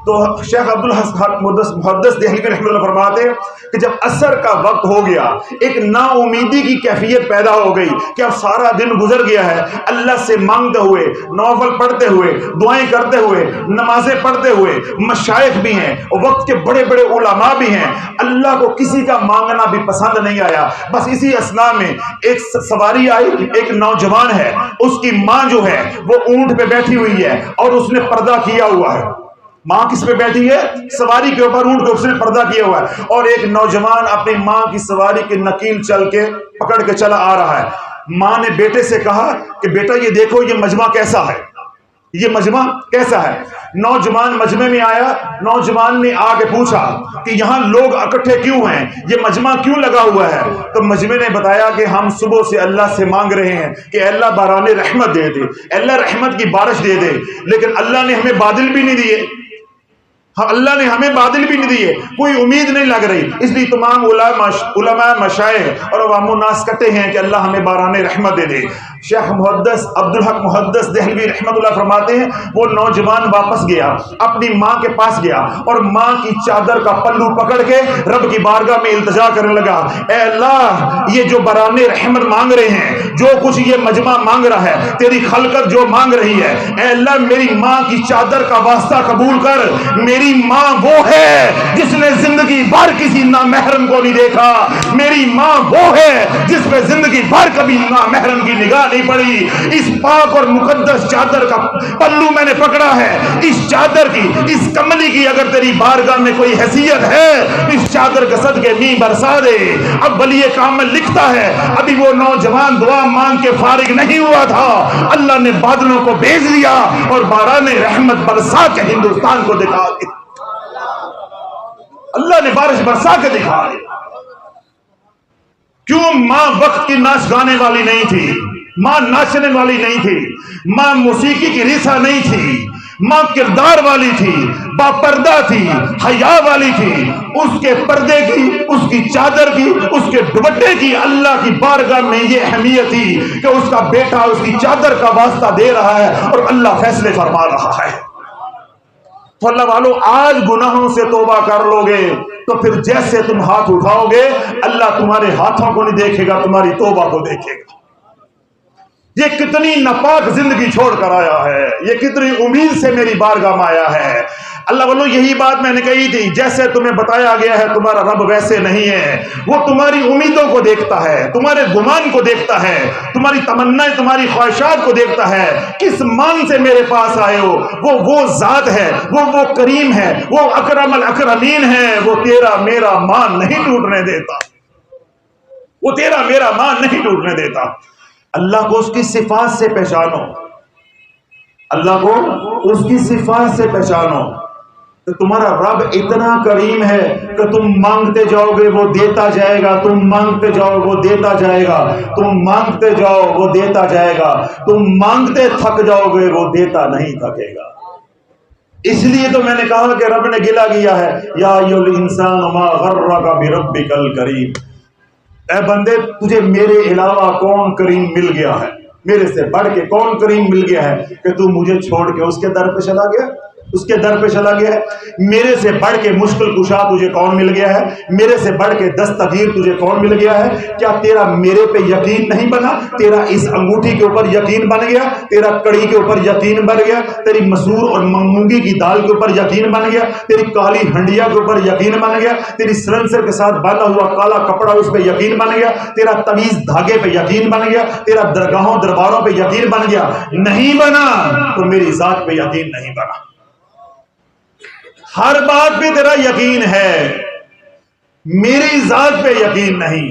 تو شیخ عبدالحق محدث دہلوی رحمۃ اللہ فرماتے ہیں کہ جب عصر کا وقت ہو گیا، ایک نا امیدی کی کیفیت پیدا ہو گئی کہ اب سارا دن گزر گیا ہے، اللہ سے مانگتے ہوئے، نوافل پڑھتے ہوئے، دعائیں کرتے ہوئے، نمازیں پڑھتے ہوئے، مشائخ بھی ہیں اور وقت کے بڑے بڑے علماء بھی ہیں، اللہ کو کسی کا مانگنا بھی پسند نہیں آیا۔ بس اسی اثناء میں ایک سواری آئی، ایک نوجوان ہے، اس کی ماں جو ہے وہ اونٹ پہ بیٹھی ہوئی ہے اور اس نے پردہ کیا ہوا ہے۔ ماں کس پہ بیٹھی ہے؟ سواری کے اوپر، اونٹ کے اس نے پردہ کیا ہوا ہے، اور ایک نوجوان اپنی ماں کی سواری کی نکیل چل کے پکڑ کے چلا آ رہا ہے۔ ماں نے بیٹے سے کہا کہ بیٹا یہ دیکھو یہ مجمع کیسا ہے، یہ مجمع کیسا ہے۔ نوجوان مجمع میں آیا، نوجوان نے آ کے پوچھا کہ یہاں لوگ اکٹھے کیوں ہیں، یہ مجمع کیوں لگا ہوا ہے؟ تو مجمع نے بتایا کہ ہم صبح سے اللہ سے مانگ رہے ہیں کہ اللہ باران رحمت دے دے، اللہ رحمت کی بارش دے دے، لیکن اللہ نے ہمیں بادل بھی نہیں دیے، اللہ نے ہمیں بادل بھی نہیں دیے، کوئی امید نہیں لگ رہی۔ اس لیے تمام علماء مشائخ اور عوام الناس کہتے ہیں کہ اللہ ہمیں باران رحمت دے دے۔ شیخ محدث عبدالحق محدث دہلوی رحمۃ اللہ فرماتے ہیں وہ نوجوان واپس گیا، اپنی ماں کے پاس گیا اور ماں کی چادر کا پلو پکڑ کے رب کی بارگاہ میں التجا کرنے لگا، اے اللہ یہ جو باران رحمت مانگ رہے ہیں، جو کچھ یہ مجمع مانگ رہا ہے، تیری خلقت جو مانگ رہی ہے، اے اللہ میری ماں کی چادر کا واسطہ قبول کر۔ میری ماں وہ ہے جس نے زندگی بھر کسی نامحرم کو نہیں دیکھا، میری ماں وہ ہے جس پہ زندگی بھر کبھی نامحرم کی نگاہ نہیں پڑی۔ اس پاک اور مقدس چادر کا پلو میں نے پکڑا ہے، اس چادر کی، اس کملی کی اگر تیری بارگاہ میں کوئی حیثیت ہے، اس چادر کے صدقے می برسا دے۔ اب ولی کامل لکھتا ہے ابھی وہ نوجوان دعا مانگ کے فارغ نہیں ہوا تھا، اللہ نے بادلوں کو بھیج دیا اور باران رحمت برسا کے ہندوستان کو دکھا دی۔ اللہ نے بارش برسا کے دکھا دی۔ کیوں؟ ماں وقت کی ناچ گانے والی نہیں تھی، ماں ناچنے والی نہیں تھی، ماں موسیقی کی ریسا نہیں تھی، ماں کردار والی تھی، باپردہ تھی، حیا والی تھی۔ اس کے پردے کی، اس کی چادر کی، اس کے دوپٹے کی اللہ کی بارگاہ میں یہ اہمیت تھی کہ اس کا بیٹا اس کی چادر کا واسطہ دے رہا ہے اور اللہ فیصلے فرما رہا ہے۔ تو اللہ والو آج گناہوں سے توبہ کر لو گے تو پھر جیسے تم ہاتھ اٹھاؤ گے اللہ تمہارے ہاتھوں کو نہیں دیکھے گا، تمہاری توبہ کو دیکھے گا۔ یہ کتنی ناپاک زندگی چھوڑ کر آیا ہے، یہ کتنی امید سے میری بارگاہ میں آیا ہے۔ اللہ والو یہی بات میں نے کہی تھی، جیسے تمہیں بتایا گیا ہے تمہارا رب ویسے نہیں ہے، وہ تمہاری امیدوں کو دیکھتا ہے، تمہارے گمان کو دیکھتا ہے، تمہاری تمنا، تمہاری خواہشات کو دیکھتا ہے۔ کس مان سے میرے پاس آئے ہو، وہ ذات ہے، وہ کریم ہے، وہ اکرم الاکرمین ہے، وہ تیرا میرا مان نہیں ٹوٹنے دیتا، وہ تیرا میرا مان نہیں ٹوٹنے دیتا۔ اللہ کو اس کی صفات سے پہچانو، اللہ کو اس کی صفات سے پہچانو۔ تو تمہارا رب اتنا کریم ہے کہ تم مانگتے جاؤ گے وہ دیتا جائے گا، تم مانگتے جاؤ وہ دیتا جائے گا، تم مانگتے جاؤ وہ دیتا جائے گا، تم مانگتے تھک جاؤ گے وہ دیتا نہیں تھکے گا۔ اس لیے تو میں نے کہا کہ رب نے گلہ کیا ہے، یا ایھا الانسان ما غرک بربک الکریم، اے بندے تجھے میرے علاوہ کون کریم مل گیا ہے، میرے سے بڑھ کے کون کریم مل گیا ہے کہ تو مجھے چھوڑ کے اس کے در پہ چلا گیا، اس کے در پہ چلا گیا ہے۔ میرے سے بڑھ کے مشکل کشا تجھے کون مل گیا ہے، میرے سے بڑھ کے دستگیر تجھے کون مل گیا ہے؟ کیا تیرا میرے پہ یقین نہیں بنا؟ تیرا اس انگوٹھی کے اوپر یقین بن گیا، تیرا کڑی کے اوپر یقین بن گیا، تیری مسور اور مونگی کی دال کے اوپر یقین بن گیا، تیری کالی ہنڈیا کے اوپر یقین بن گیا، تیری سلنسر کے ساتھ باندھا ہوا کالا کپڑا اس پہ یقین بن گیا، تیرا تمیز دھاگے پہ یقین بن گیا، تیرا درگاہوں درباروں پہ یقین بن گیا؟ نہیں بنا تو میری ذات پہ یقین نہیں بنا۔ ہر بات پہ تیرا یقین ہے، میری ذات پہ یقین نہیں.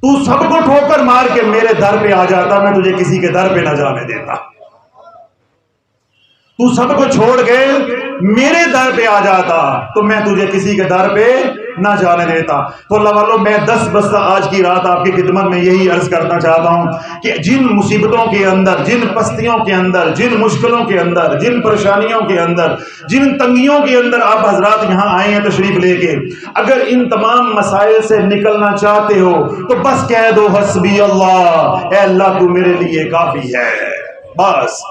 تو سب کو ٹھوکر مار کے میرے در پہ آ جاتا، میں تجھے کسی کے در پہ نہ جانے دیتا. تو سب کو چھوڑ کے میرے در پہ آ جاتا تو میں تجھے کسی کے در پہ نہ جانے دیتا. تو اللہ والوں، میں 10 بستہ آج کی رات آپ کی خدمت میں یہی عرض کرنا چاہتا ہوں کہ جن مصیبتوں کے اندر، جن پستیوں کے اندر، جن مشکلوں کے اندر، جن پریشانیوں کے اندر، جن تنگیوں کے اندر آپ حضرات یہاں آئے ہیں تشریف لے کے، اگر ان تمام مسائل سے نکلنا چاہتے ہو تو بس کہہ دو حسبی اللہ، اے اللہ تو میرے لیے کافی ہے. بس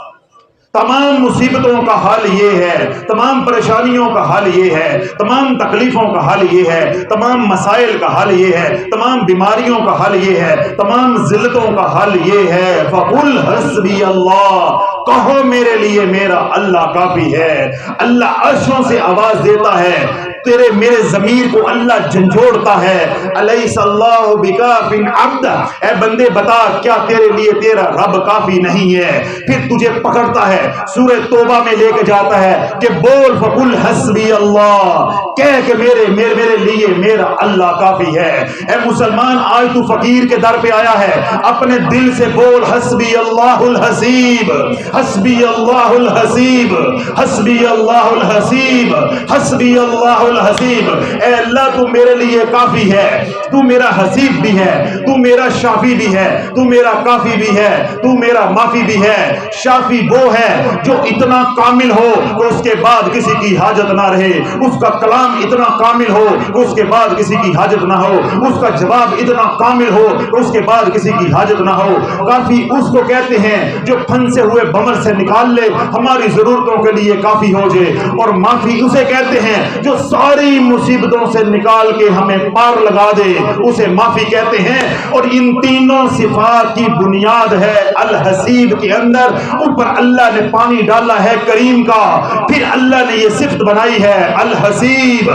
تمام مصیبتوں کا حل یہ ہے، تمام پریشانیوں کا حل یہ ہے، تمام تکلیفوں کا حل یہ ہے، تمام مسائل کا حل یہ ہے، تمام بیماریوں کا حل یہ ہے، تمام ذلتوں کا حل یہ ہے. فقل حسبی اللہ، کہو میرے لیے میرا اللہ کافی ہے. اللہ عرشوں سے آواز دیتا ہے، تیرے میرے ضمیر کو اللہ جھنجھوڑتا ہے. الیس اللہ بکاف عبد، اے بندے بتا کیا تیرے لیے تیرا رب کافی نہیں ہے؟ پھر تجھے پکڑتا ہے، سورہ توبہ میں لے کے جاتا ہے کہ بول فقل حسبی اللہ، کہہ کہ میرے لیے میرا اللہ کافی ہے. اے مسلمان، آج تو فقیر کے در پہ آیا ہے، اپنے دل سے بول حسبی اللہ الحسیب، حسبی اللہ الحسیب، حسبی اللہ الحسیب، حسبی اللہ الحسیب. اے اللہ تو میرے لیے کافی ہے، تو میرا حسیب بھی ہے، تو میرا شافی بھی ہے، تو میرا کافی بھی ہے، تو میرا معافی بھی ہے. شافی وہ ہے جو اتنا کامل ہو کہ اس کے بعد کسی کی حاجت نہ رہے، اس کا کلام اتنا کامل ہو کہ اس کے بعد کسی کی حاجت نہ ہو، اس کا جواب اتنا کامل ہو کہ اس کے بعد کسی کی حاجت نہ ہو. کافی اس کو کہتے ہیں جو پھنسے ہوئے بمر سے نکال لے، ہماری ضرورتوں کے لیے کافی ہو جائے. اور معافی اسے کہتے ہیں جو ساری مصیبتوں سے نکال کے ہمیں پار لگا دے، اسے معافی کہتے ہیں. اور ان تینوں صفات کی بنیاد ہے الحسیب کے اندر، اوپر اللہ نے پانی ڈالا ہے کریم کا، پھر اللہ نے یہ صفت بنائی ہے الحسیب.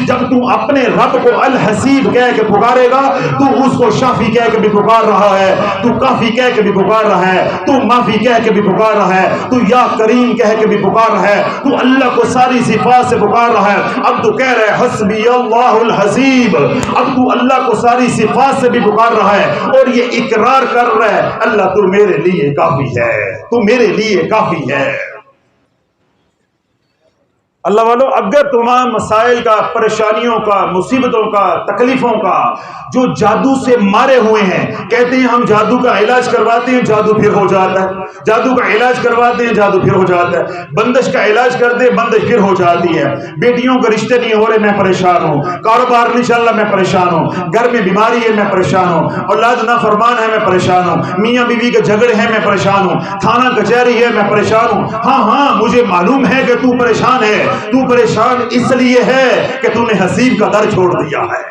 جب تو اپنے رب کو الحسیب کہہ کے پکارے گا تو اس کو شافی کہہ کے بھی پکار رہا ہے، تو کافی کہہ کے بھی پکار رہا ہے، تو معافی کہہ کے بھی پکار رہا ہے، تو یا کریم کہہ کے بھی پکار رہا ہے، تو اللہ کو ساری صفات سے پکار رہا ہے. اب تو کہہ رہے حسبی اللہ الحسیب، اب تو اللہ کو ساری صفات سے بھی پکار رہا ہے اور یہ اقرار کر رہا ہے اللہ تو میرے لیے کافی ہے، تو میرے لیے کافی ہے. اللہ والو، اگر تمام مسائل کا، پریشانیوں کا، مصیبتوں کا، تکلیفوں کا جو جادو سے مارے ہوئے ہیں، کہتے ہیں ہم جادو کا علاج کرواتے ہیں جادو پھر ہو جاتا ہے، جادو کا علاج کرواتے ہیں جادو پھر ہو جاتا ہے، بندش کا علاج کرتے ہیں بندش پھر ہو جاتی ہے، بیٹیوں کے رشتے نہیں ہو رہے میں پریشان ہوں، کاروبار نہیں چل رہا میں پریشان ہوں، گھر میں بیماری ہے میں پریشان ہوں، اولاد نافرمان ہے میں پریشان ہوں، میاں بیوی کے جھگڑے ہیں میں پریشان ہوں، تھانہ کچہری ہے میں پریشان ہوں. ہاں مجھے معلوم ہے کہ تو پریشان ہے، تو پریشان اس لیے ہے کہ تو نے حسیب کا در چھوڑ دیا ہے،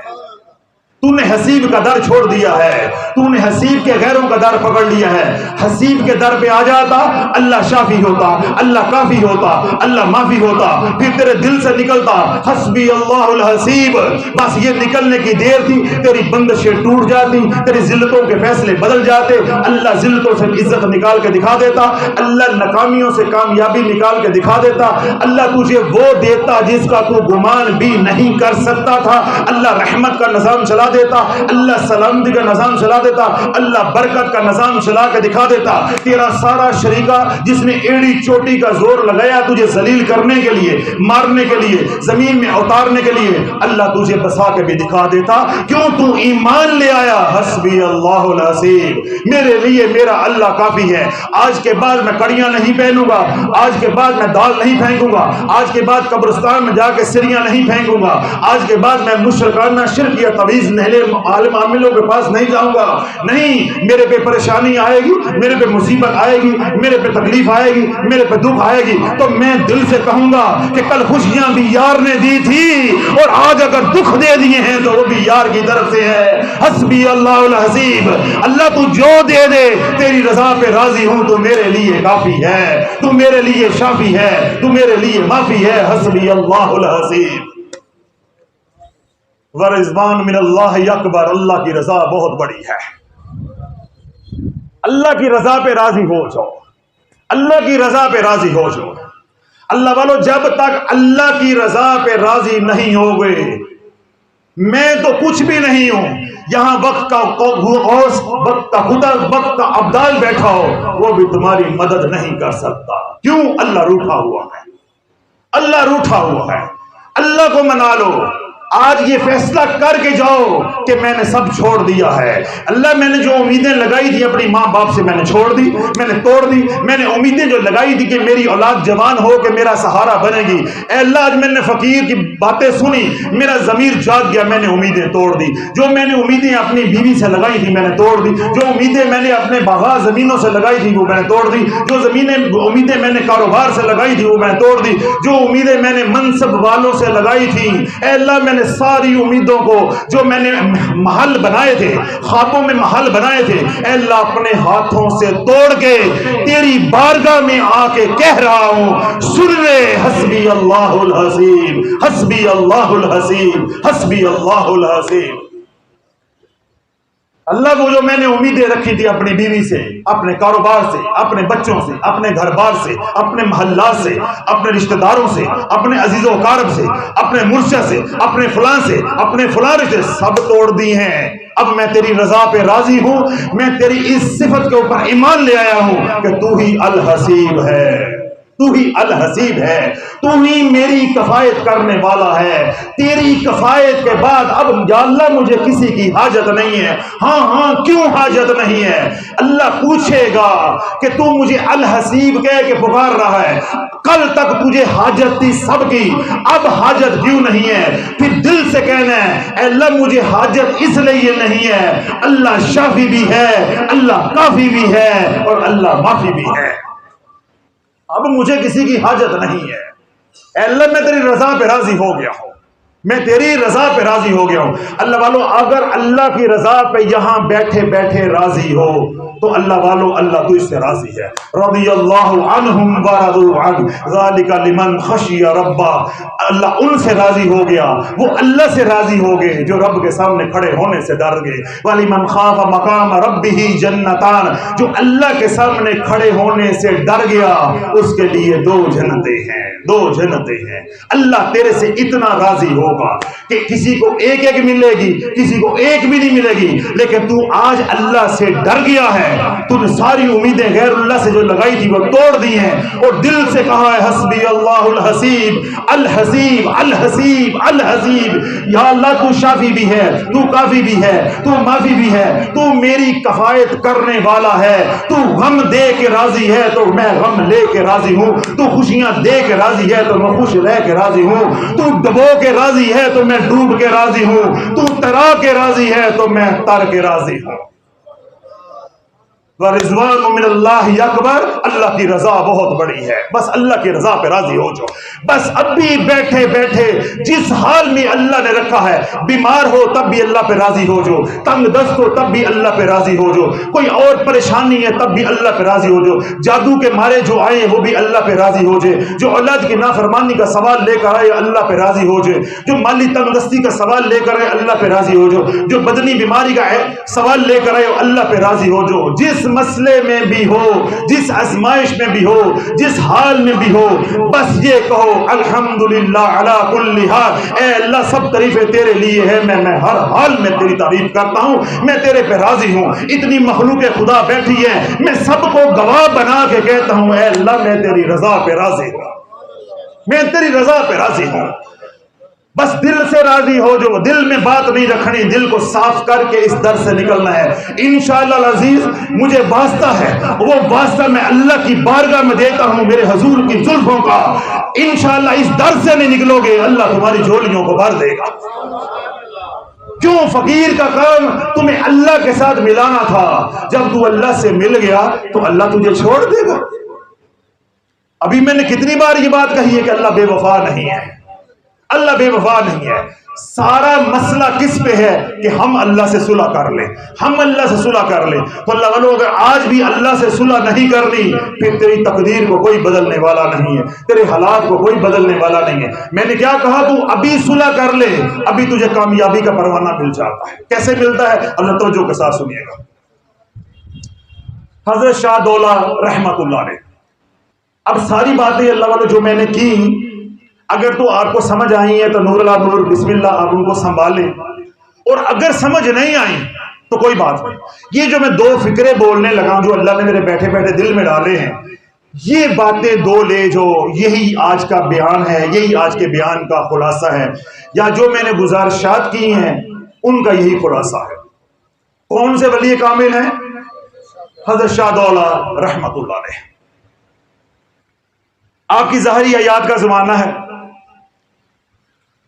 تو نے حسیب کا در چھوڑ دیا ہے، تو نے حسیب کے غیروں کا در پکڑ لیا ہے. حسیب کے در پہ آ جاتا اللہ شافی ہوتا، اللہ کافی ہوتا، اللہ معافی ہوتا، پھر تیرے دل سے نکلتا حسبی اللہ الحسیب. بس یہ نکلنے کی دیر تھی، تیری بندشیں ٹوٹ جاتی، تیری ذلتوں کے فیصلے بدل جاتے، اللہ ذلتوں سے عزت نکال کے دکھا دیتا، اللہ ناکامیوں سے کامیابی نکال کے دکھا دیتا، اللہ تجھے وہ دیتا جس کا تو گمان بھی نہیں کر سکتا تھا، اللہ رحمت کا نظام چلا دیتا، اللہ سلامتی کا نظام چلا دیتا، اللہ برکت کا نظام چلا کے دکھا دیتا. تیرا سارا شریکہ جس نے ایڑی چوٹی کا زور لگایا تجھے ذلیل کرنے کے لیے، مارنے کے لیے، زمین میں اتارنے کے لیے، اللہ تجھے بسا کے بھی دکھا دیتا. کیوں؟ تو ایمان لے آیا حسبی اللہ الحسیب، میرے لیے میرا اللہ کافی ہے. آج کے بعد میں کڑیاں نہیں پہنوں گا، آج کے بعد میں دال نہیں پھینکوں گا، آج کے بعد قبرستان میں جا کے سریاں نہیں پھینکوں گا، آج کے بعد میں مشرکانہ شرک یا تویز عالم عاملوں کے پاس نہیں جاؤں گا. نہیں، میرے پہ پریشانی آئے گی، میرے پہ مصیبت آئے گی، میرے پہ تکلیف آئے گی، میرے پہ دکھ آئے گی تو میں دل سے کہوں گا کہ کل خوشیاں بھی یار نے دی تھی اور آج اگر دکھ دے دیے ہیں تو وہ بھی یار کی طرف سے ہے. حسبی اللہ الحسیب، اللہ تو جو دے دے تیری رضا پہ راضی ہوں تو میرے لیے کافی ہے، تو میرے لیے شافی ہے، تو میرے لیے معافی ہے. حسبی اللہ الحسیب. ورضوان من اللہ اکبر، اللہ کی رضا بہت بڑی ہے. اللہ کی رضا پہ راضی ہو جاؤ، اللہ کی رضا پہ راضی ہو جاؤ. اللہ والو، جب تک اللہ کی رضا پہ راضی نہیں ہو گئے میں تو کچھ بھی نہیں ہوں، یہاں وقت کا غوث، وقت کا خدا، وقت کا ابدال بیٹھا ہو، وہ بھی تمہاری مدد نہیں کر سکتا۔ کیوں؟ اللہ روٹھا ہوا ہے، اللہ روٹھا ہوا ہے۔ اللہ کو منا لو، آج یہ فیصلہ کر کے جاؤ کہ میں نے سب چھوڑ دیا ہے۔ اللہ، میں نے جو امیدیں لگائی تھی اپنی ماں باپ سے میں نے چھوڑ دی، میں نے توڑ دی۔ میں نے امیدیں جو لگائی تھی کہ میری اولاد جوان ہو کے میرا سہارا بنے گی، اے اللہ آج میں نے فقیر کی باتیں سنی، میرا ضمیر جاگ گیا، میں نے امیدیں توڑ دی۔ جو میں نے امیدیں اپنی بیوی سے لگائی تھی میں نے توڑ دی، جو امیدیں میں نے اپنے باغ زمینوں سے لگائی تھی وہ میں نے توڑ دی، جو امیدیں میں نے کاروبار سے لگائی تھی وہ میں نے توڑ دی، جو امیدیں میں نے منصب والوں سے لگائی تھی، اے اللہ میں نے ساری امیدوں کو، جو میں نے محل بنائے تھے، خوابوں میں محل بنائے تھے، اے اللہ اپنے ہاتھوں سے توڑ کے تیری بارگاہ میں آ کے کہہ رہا ہوں، سن لے، حسبی اللہ الحسیب، حسبی اللہ الحسیب، حسبی اللہ الحسیب۔ اللہ، وہ جو میں نے امیدیں رکھی تھی اپنی بیوی سے، اپنے کاروبار سے، اپنے بچوں سے، اپنے گھر بار سے، اپنے محلات سے، اپنے رشتہ داروں سے، اپنے عزیز و اقارب سے، اپنے مرشد سے، اپنے فلاں سے، اپنے فلاں سے، سب توڑ دی ہیں۔ اب میں تیری رضا پہ راضی ہوں، میں تیری اس صفت کے اوپر ایمان لے آیا ہوں کہ تو ہی الحسیب ہے، تو ہی الحسیب ہے، تو ہی میری کفایت کرنے والا ہے۔ تیری کفایت کے بعد اب یا اللہ مجھے کسی کی حاجت نہیں ہے۔ ہاں کیوں حاجت نہیں ہے؟ اللہ پوچھے گا کہ تو مجھے الحسیب کہہ کے پکار رہا ہے، کل تک تجھے حاجت تھی سب کی، اب حاجت کیوں نہیں ہے؟ پھر دل سے کہنا ہے اے اللہ مجھے حاجت اس لیے نہیں ہے، اللہ شافی بھی ہے، اللہ کافی بھی ہے، اور اللہ معافی بھی ہے۔ اب مجھے کسی کی حاجت نہیں ہے۔ اے اللہ میں تیری رضا پہ راضی ہو گیا ہوں، میں تیری رضا پہ راضی ہو گیا ہوں۔ اللہ والو، اگر اللہ کی رضا پہ یہاں بیٹھے بیٹھے راضی ہو تو اللہ والو اللہ تو اس سے راضی ہے۔ رضی اللہ عنہم ورضوا عنہ ذالک لمن خشی ربا، اللہ ان سے راضی ہو گیا، وہ اللہ سے راضی ہو گئے جو رب کے سامنے کھڑے ہونے سے ڈر گئے۔ وَلِمَنْ خَافَ مَقَامَ رَبِّهِ جَنَّتَانِ، جو اللہ کے سامنے کھڑے ہونے سے ڈر گیا اس کے لیے دو جنتیں ہیں، دو جنتیں ہیں۔ اللہ تیرے سے اتنا راضی ہوگا کہ کسی کو ایک ایک ملے گی، کسی کو ایک بھی نہیں ملے گی، لیکن تو آج اللہ سے ڈر گیا ہے، تو نے ساری امیدیں غیر اللہ سے جو لگائی تھی وہ توڑ دی ہیں، اور دل سے کہا ہے حسبی اللہ الحسیب، الحسیب، الحسیب، الحسیب۔ یا اللہ تو شافی بھی ہے، تو کافی بھی ہے، تو معافی بھی ہے، تو میری کفایت کرنے والا ہے۔ تو غم دے کے راضی ہے تو میں غم لے کے راضی ہوں، تو خوشیاں دے کے راضی ہے تو میں خوش رہ کے راضی ہوں، تو ڈبو کے راضی ہے تو میں ڈوب کے راضی ہوں، تو ترا کے راضی ہے تو میں تر کے راضی ہوں۔ ورضوان من اللہ اکبر، اللہ کی رضا بہت بڑی ہے۔ بس اللہ کی رضا پہ راضی ہو جاؤ۔ بس اب بھی بیٹھے بیٹھے جس حال میں اللہ نے رکھا ہے، بیمار ہو تب بھی اللہ پہ راضی ہو جو، تنگ دست ہو تب بھی اللہ پہ راضی ہو جو، کوئی اور پریشانی ہے تب بھی اللہ پہ راضی ہو جو، جادو کے مارے جو آئے وہ بھی اللہ پہ راضی ہو جائے، جو اولاد کی نافرمانی کا سوال لے کر آئے اللہ پہ راضی ہو جائے، جو مالی تنگ دستی کا سوال لے کر آئے اللہ پہ راضی ہو جو، جو بدنی بیماری کا سوال لے کر آئے اللہ پہ راضی ہو جو۔ جس مسئلے میں بھی ہو، جس آزمائش میں بھی ہو، جس حال میں بھی ہو، بس یہ کہو الحمدللہ علی کل حال، اے اللہ سب تعریفیں تیرے لیے ہے، میں ہر حال میں تیری تعریف کرتا ہوں، میں تیرے پہ راضی ہوں۔ اتنی مخلوق خدا بیٹھی ہے، میں سب کو گواہ بنا کے کہتا ہوں اے اللہ میں تیری رضا پہ راضی ہوں، میں تیری رضا پہ راضی ہوں۔ بس دل سے راضی ہو جو، دل میں بات نہیں رکھنی، دل کو صاف کر کے اس در سے نکلنا ہے۔ انشاءاللہ العزیز مجھے واسطہ ہے، وہ واسطہ میں اللہ کی بارگاہ میں دیتا ہوں میرے حضور کی زلفوں کا، انشاءاللہ اس در سے نہیں نکلو گے اللہ تمہاری جھولیوں کو بھر دے گا۔ کیوں؟ فقیر کا کام تمہیں اللہ کے ساتھ ملانا تھا، جب تو اللہ سے مل گیا تو اللہ تجھے چھوڑ دے گا؟ ابھی میں نے کتنی بار یہ بات کہی ہے کہ اللہ بے وفا نہیں ہے، اللہ بے وفا نہیں ہے۔ سارا مسئلہ کس پہ ہے کہ ہم اللہ سے صلح کر لیں، ہم اللہ سے صلح کر لیں۔ تو اللہ والو اگر آج بھی اللہ سے صلح نہیں کرنی پھر تیری تقدیر کو کوئی بدلنے والا نہیں ہے، تیرے حالات کو کوئی بدلنے والا نہیں ہے۔ میں نے کیا کہا؟ تو ابھی صلح کر لے، ابھی تجھے کامیابی کا پروانہ مل جاتا ہے۔ کیسے ملتا ہے؟ اللہ توجہ کے ساتھ سنیے گا۔ حضرت شاہ دولہ رحمت اللہ علیہ، اب ساری باتیں اللہ والو جو میں نے کی اگر تو آپ کو سمجھ آئی ہے تو نور اللہ نور بسم اللہ آپ ان کو سنبھال لیں، اور اگر سمجھ نہیں آئی تو کوئی بات نہیں۔ یہ جو میں دو فکرے بولنے لگا جو اللہ نے میرے بیٹھے بیٹھے دل میں ڈالے ہیں، یہ باتیں دو لے جو یہی آج کا بیان ہے، یہی آج کے بیان کا خلاصہ ہے، یا جو میں نے گزارشات کی ہیں ان کا یہی خلاصہ ہے۔ کون سے ولی کامل ہیں؟ حضرت شاہ دولہ رحمت اللہ علیہ۔ آپ کی ظاہری حیات کا زمانہ ہے،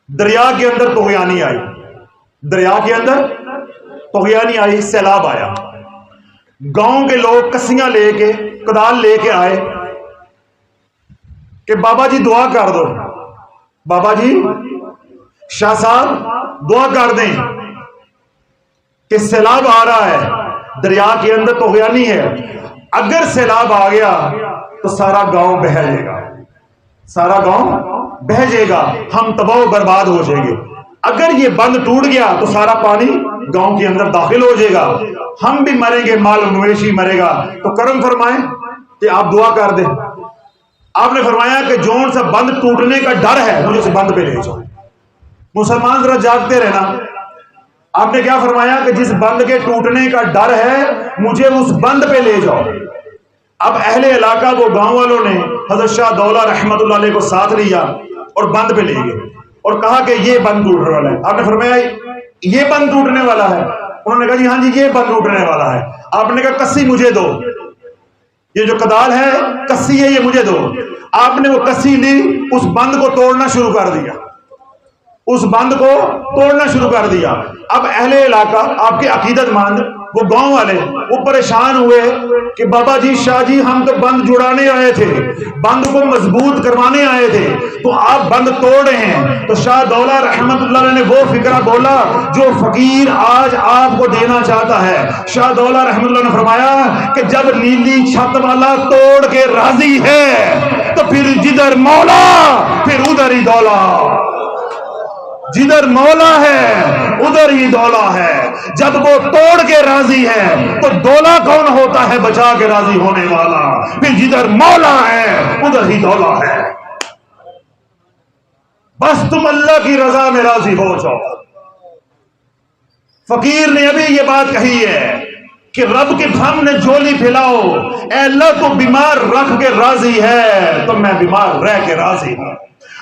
دریا کے اندر طغیانی آئی، دریا کے اندر طغیانی آئی، سیلاب آیا، گاؤں کے لوگ کسیاں لے کے کدال لے کے آئے کہ بابا جی دعا کر دو، بابا جی شاہ صاحب دعا کر دیں کہ سیلاب آ رہا ہے، دریا کے اندر طغیانی ہے، اگر سیلاب آ گیا تو سارا گاؤں بہہ جائے گا، سارا گاؤں بہہ جائے گا، ہم تباہ و برباد ہو جائیں گے، اگر یہ بند ٹوٹ گیا تو سارا پانی گاؤں کے اندر داخل ہو جائے گا، ہم بھی مریں گے، مال مویشی مرے گا، تو کرم فرمائیں کہ آپ دعا کر دیں۔ آپ نے فرمایا کہ جون سے بند ٹوٹنے کا ڈر ہے مجھے اس بند پہ لے جاؤ۔ مسلمان ذرا جاگتے رہنا، آپ نے کیا فرمایا کہ جس بند کے ٹوٹنے کا ڈر ہے مجھے اس بند پہ لے جاؤ۔ اب اہل علاقہ کو گاؤں والوں نے حضرت شاہ دولہ رحمت اللہ علیہ کو ساتھ لیا اور بند پہ لے گئے اور کہا کہ یہ بند ٹوٹنے والا ہے۔ آپ نے فرمایا یہ بند ٹوٹنے والا ہے؟ انہوں نے کہا جی ہاں جی یہ بند ٹوٹنے والا ہے۔ آپ نے کہا کسی مجھے دو، یہ جو کدال ہے کسی ہے یہ مجھے دو۔ آپ نے وہ کسی لی، اس بند کو توڑنا شروع کر دیا، اس بند کو توڑنا شروع کر دیا۔ اب اہل علاقہ آپ کے عقیدت مند وہ گاؤں والے وہ پریشان ہوئے کہ بابا جی شاہ جی ہم تو بند جڑانے آئے تھے، بند کو مضبوط کروانے آئے تھے، تو آپ بند توڑ رہے ہیں۔ تو شاہ دولہ رحمت اللہ علیہ نے وہ فکرہ بولا جو فقیر آج آپ کو دینا چاہتا ہے۔ شاہ دولہ رحمت اللہ نے فرمایا کہ جب نیلی چھت والا توڑ کے راضی ہے تو پھر جدھر مولا پھر ادھر ہی دولا، جدھر مولا ہے ادھر ہی دولا ہے۔ جب وہ توڑ کے راضی ہے تو دولا کون ہوتا ہے؟ بچا کے راضی ہونے والا۔ پھر جدھر مولا ہے ادھر ہی دولا ہے۔ بس تم اللہ کی رضا میں راضی ہو جاؤ۔ فقیر نے ابھی یہ بات کہی ہے کہ رب کے سامنے جھولی پھیلاؤ، اے اللہ تو بیمار رکھ کے راضی ہے تو میں بیمار رہ کے راضی ہوں،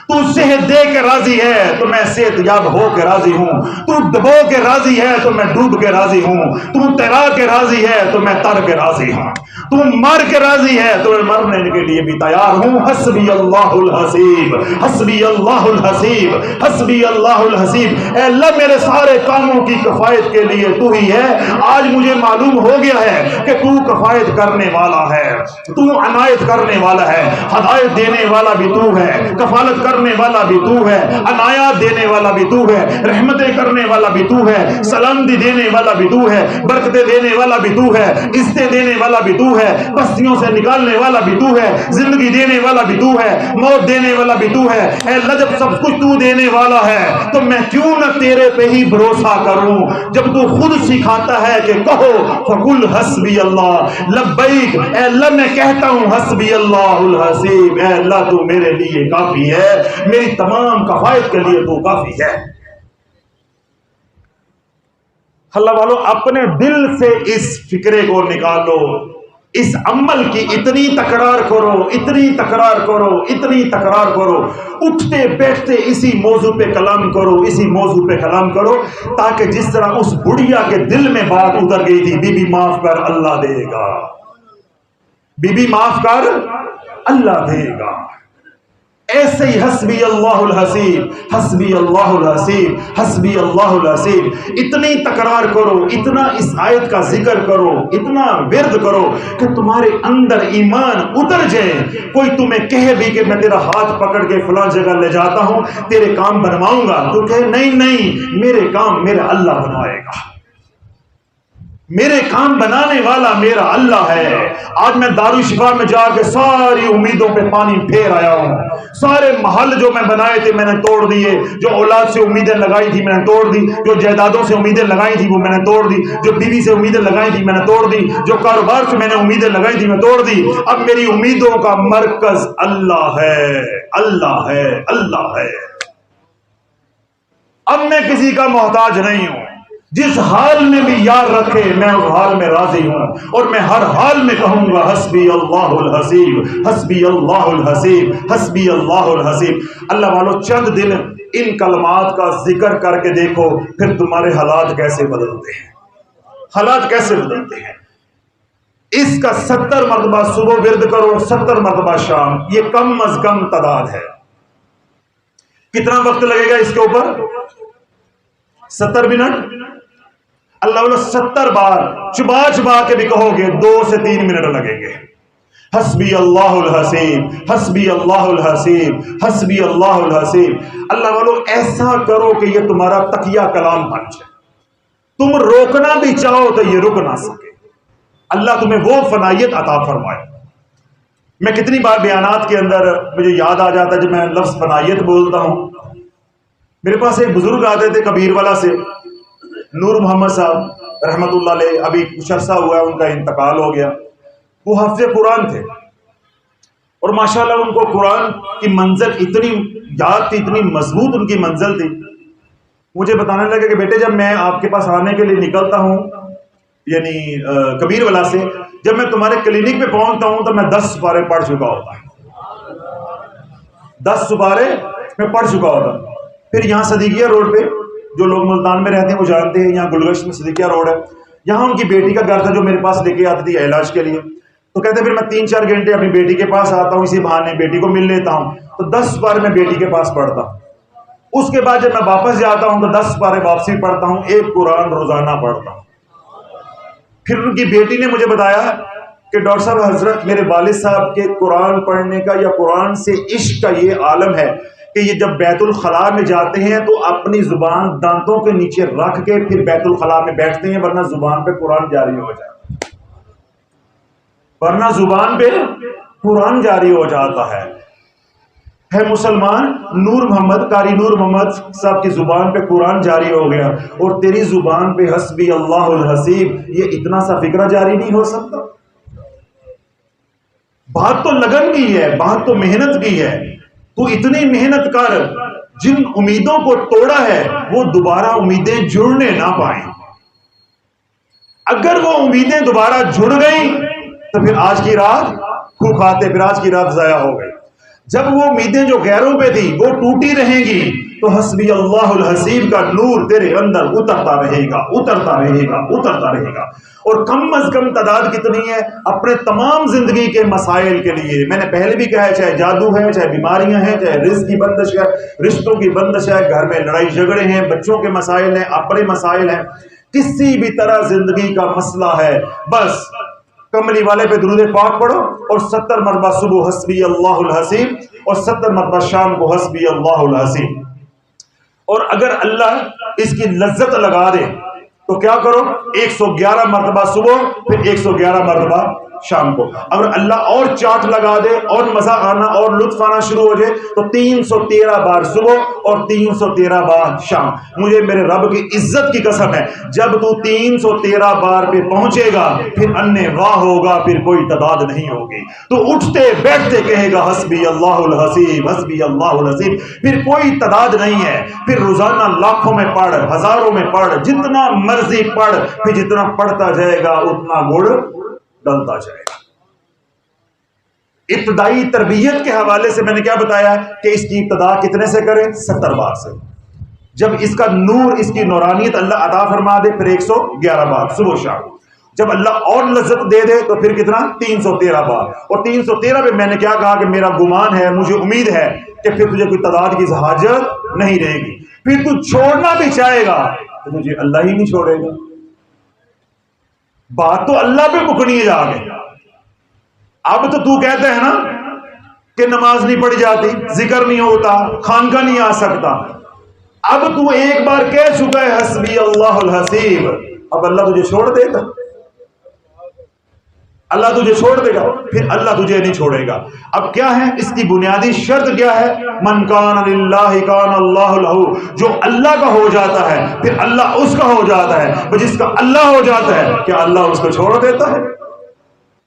تو صحت دے کے راضی ہے تو میں صحت یاب ہو کے راضی ہوں، تو ڈبو کے راضی ہے تو میں ڈوب کے راضی ہوں، تو تیرا کے راضی ہے تو میں تر کے راضی ہوں، تو مر کے راضی ہے تو میں مرنے کے لیے بھی تیار ہوں۔ حسبی اللہ الحسیب، حسبی اللہ الحسیب، حسبی اللہ الحسیب۔ اے اللہ میرے سارے کاموں کی کفایت کے لیے تو ہی ہے۔ آج مجھے معلوم ہو گیا ہے کہ تو کفایت کرنے والا ہے، تو عنایت کرنے والا ہے، ہدایت دینے والا بھی تو ہے، کفالت کرنے والا بھی تو ہے، عنایات دینے والا بھی تو ہے، رحمتیں کرنے والا بھی تو ہے، سلامتی دینے والا بھی تو ہے، برکتیں دینے والا بھی تو ہے، عزتیں دینے والا بھی تو ہے، بستیوں سے نکالنے والا بھی تو ہے، زندگی دینے والا بھی تو ہے، موت دینے والا بھی تو ہے۔ اے اللہ جب سب کچھ تو دینے والا ہے تو میں کیوں نہ تیرے پہ ہی بھروسہ کروں؟ جب تو خود سکھاتا ہے کہ کہو فقل حسبی اللہ لبیک، اے اللہ میں کہتا ہوں حسبی اللہ الحسیب، اے اللہ تو میرے لیے کافی ہے، میری تمام کفایت کے لیے تو کافی ہے۔ اللہ والو اپنے دل سے اس فکرے کو نکالو، اس عمل کی اتنی تکرار کرو، اتنی تکرار کرو، اتنی تکرار کرو، اٹھتے بیٹھتے اسی موضوع پہ کلام کرو، اسی موضوع پہ کلام کرو، تاکہ جس طرح اس بڑھیا کے دل میں بات اتر گئی تھی، بی بی معاف کر اللہ دے گا، بی بی معاف کر اللہ دے گا، ایسے ہی حسبی اللہ الحسیب، حسبی اللہ الحسیب، حسبی اللہ الحسیب۔ اتنی تکرار کرو، اتنا اس آیت کا ذکر کرو، اتنا ورد کرو کہ تمہارے اندر ایمان اتر جائے۔ کوئی تمہیں کہے بھی کہ میں تیرا ہاتھ پکڑ کے فلاں جگہ لے جاتا ہوں، تیرے کام بنواؤں گا، تو کہے نہیں نہیں، میرے کام میرا اللہ بنوائے گا۔ میرے کام بنانے والا میرا اللہ ہے۔ آج میں دارالشفا میں جا کے ساری امیدوں پہ پانی پھیر آیا ہوں۔ سارے محل جو میں بنائے تھے میں نے توڑ دیے، جو اولاد سے امیدیں لگائی تھی میں نے توڑ دی، جو جائیدادوں سے امیدیں لگائی تھی وہ میں نے توڑ دی، جو بیوی سے امیدیں لگائی تھی میں نے توڑ دی، جو کاروبار سے میں نے امیدیں لگائی تھی میں توڑ دی۔ اب میری امیدوں کا مرکز اللہ ہے، اللہ ہے، اللہ ہے۔ اب میں کسی کا محتاج نہیں ہوں۔ جس حال میں بھی یار رکھے میں اس حال میں راضی ہوں، اور میں ہر حال میں کہوں گا حسبی اللہ الحسیب، حسبی اللہ الحسیب، حسبی اللہ الحسیب۔ اللہ والو چند دن ان کلمات کا ذکر کر کے دیکھو، پھر تمہارے حالات کیسے بدلتے ہیں، حالات کیسے بدلتے ہیں۔ اس کا 70 مرتبہ صبح ورد کرو، 70 مرتبہ شام، یہ کم از کم تعداد ہے۔ کتنا وقت لگے گا اس کے اوپر؟ 70 منٹ۔ اللہ والو 70 بار چبا چبا کے بھی کہو گے 2 سے 3 منٹ لگیں گے۔ حسبی اللہ الحسیب، حسبی اللہ الحسیب، حسبی اللہ الحسیب۔ اللہ والو ایسا کرو کہ یہ تمہارا تقیہ کلام بن جائے، تم روکنا بھی چاہو تو یہ رک نہ سکے۔ اللہ تمہیں وہ فنائیت عطا فرمائے۔ میں کتنی بار بیانات کے اندر مجھے یاد آ جاتا ہے جب میں لفظ فنائیت بولتا ہوں۔ میرے پاس ایک بزرگ آتے تھے کبیر والا سے، نور محمد صاحب رحمت اللہ علیہ، ابھی کچھ عرصہ ہوا ہے ان کا انتقال ہو گیا۔ وہ حافظ قرآن تھے، اور ماشاءاللہ ان کو قرآن کی منزل اتنی یاد تھی، اتنی مضبوط ان کی منزل تھی۔ مجھے بتانے لگے کہ بیٹے جب میں آپ کے پاس آنے کے لیے نکلتا ہوں، یعنی کبیر والا سے، جب میں تمہارے کلینک پہ پہنچتا ہوں تو میں 10 سپارے پڑھ چکا ہوتا ہوں، 10 سپارے میں پڑھ چکا ہوتا ہوں۔ پھر یہاں صدیقیہ روڈ پہ، جو لوگ ملتان میں رہتے ہیں وہ جانتے ہیں، یہاں گلگشت میں صدیقیہ روڈ ہے، یہاں ان کی بیٹی کا گھر تھا جو میرے پاس لے کے آتی تھی علاج کے لیے۔ تو کہتے پھر میں 3-4 گھنٹے اپنی بیٹی کے پاس آتا ہوں، اسی بہانے بیٹی کو مل لیتا ہوں، تو 10 بار میں بیٹی کے پاس پڑھتا ہوں۔ اس کے بعد جب میں واپس جاتا ہوں تو 10 بار واپسی پڑھتا ہوں، ایک قرآن روزانہ پڑھتا ہوں۔ پھر ان کی بیٹی نے مجھے بتایا کہ ڈاکٹر صاحب حضرت میرے والد صاحب کے قرآن پڑھنے کا یا قرآن سے عشق کا یہ عالم ہے کہ یہ جب بیت الخلاء میں جاتے ہیں تو اپنی زبان دانتوں کے نیچے رکھ کے پھر بیت الخلاء میں بیٹھتے ہیں، ورنہ زبان پہ قرآن جاری ہو جاتا ہے، ورنہ زبان پہ قرآن جاری ہو جاتا ہے۔ مسلمان نور محمد، قاری نور محمد صاحب کی زبان پہ قرآن جاری ہو گیا، اور تیری زبان پہ حسبی اللہ الحسیب، یہ اتنا سا فکرہ جاری نہیں ہو سکتا؟ بات تو لگن کی ہے، بات تو محنت کی ہے۔ تو اتنی محنت کر، جن امیدوں کو توڑا ہے وہ دوبارہ امیدیں جڑنے نہ پائیں۔ اگر وہ امیدیں دوبارہ جڑ گئیں تو پھر آج کی رات کھو کھاتے، پھر آج کی رات ضائع ہو گئی۔ جب وہ امیدیں جو غیروں پہ تھی وہ ٹوٹی رہیں گی تو حسبی اللہ الحسیب کا نور تیرے اندر اترتا رہے گا، اترتا رہے گا، اترتا رہے گا۔ اور کم از کم تعداد کتنی ہے؟ اپنے تمام زندگی کے مسائل کے لیے، میں نے پہلے بھی کہا ہے، چاہے جادو ہے، چاہے بیماریاں ہیں، چاہے رزق کی بندش ہے، رشتوں کی بندش ہے، گھر میں لڑائی جھگڑے ہیں، بچوں کے مسائل ہیں، اپنے مسائل ہیں، کسی بھی طرح زندگی کا مسئلہ ہے، بس کملی والے پہ درود پاک پڑھو، اور 70 مرتبہ صبح حسبی اللہ الحسیب، اور 70 مرتبہ شام کو حسبی اللہ الحسیب۔ اور اگر اللہ اس کی لذت لگا دے تو کیا کرو؟ 111 مرتبہ صبح، پھر 111 مرتبہ شام کو۔ اگر اللہ اور چاٹ لگا دے اور مزہ آنا اور لطف آنا شروع ہو جائے تو 313 بار صبح اور 313 بار شام۔ مجھے میرے رب کی عزت کی قسم ہے، جب تو 313 بار پہ پہنچے گا پھر انے واہ ہوگا، پھر کوئی تعداد نہیں ہوگی، تو اٹھتے بیٹھتے کہے گا حسبی اللہ الحسیب، حسبی اللہ الحسیب، پھر کوئی تعداد نہیں ہے۔ پھر روزانہ لاکھوں میں پڑھ، ہزاروں میں پڑھ، جتنا مرضی پڑھ، پھر جتنا پڑھتا جائے گا اتنا گڑ ڈلتا جائے گا۔ ابتدائی تربیت کے حوالے سے میں نے کیا بتایا کہ اس کی ابتدا کتنے سے کریں؟ 70 بار سے۔ جب اس کا نور، اس کی نورانیت اللہ عطا فرما دے پھر 111 بار صبح شام۔ جب اللہ اور لذت دے دے تو پھر کتنا؟ 313 بار۔ اور 313 پہ میں نے کیا کہا کہ میرا گمان ہے، مجھے امید ہے کہ پھر تجھے کوئی تعداد کی حاجت نہیں رہے گی۔ پھر تو چھوڑنا بھی چاہے گا تو تجھے اللہ ہی نہیں چھوڑے گا۔ بات تو اللہ پہ مکنی ہے جا کے۔ اب تو کہتے ہیں نا کہ نماز نہیں پڑھی جاتی، ذکر نہیں ہوتا، خانقاہ نہیں آ سکتا۔ اب تو ایک بار کہہ چکا ہے حسبی اللہ الحسیب، اب اللہ تجھے چھوڑ دے گا؟ اللہ تجھے چھوڑ دے گا؟ پھر اللہ تجھے نہیں چھوڑے گا۔ اب کیا ہے اس کی بنیادی شرط کیا ہے؟ من کان للہ کان اللہ لہ، جو اللہ کا ہو جاتا ہے پھر اللہ اس کا ہو جاتا ہے۔ جس کا اللہ ہو جاتا ہے کیا اللہ اس کو چھوڑ دیتا ہے؟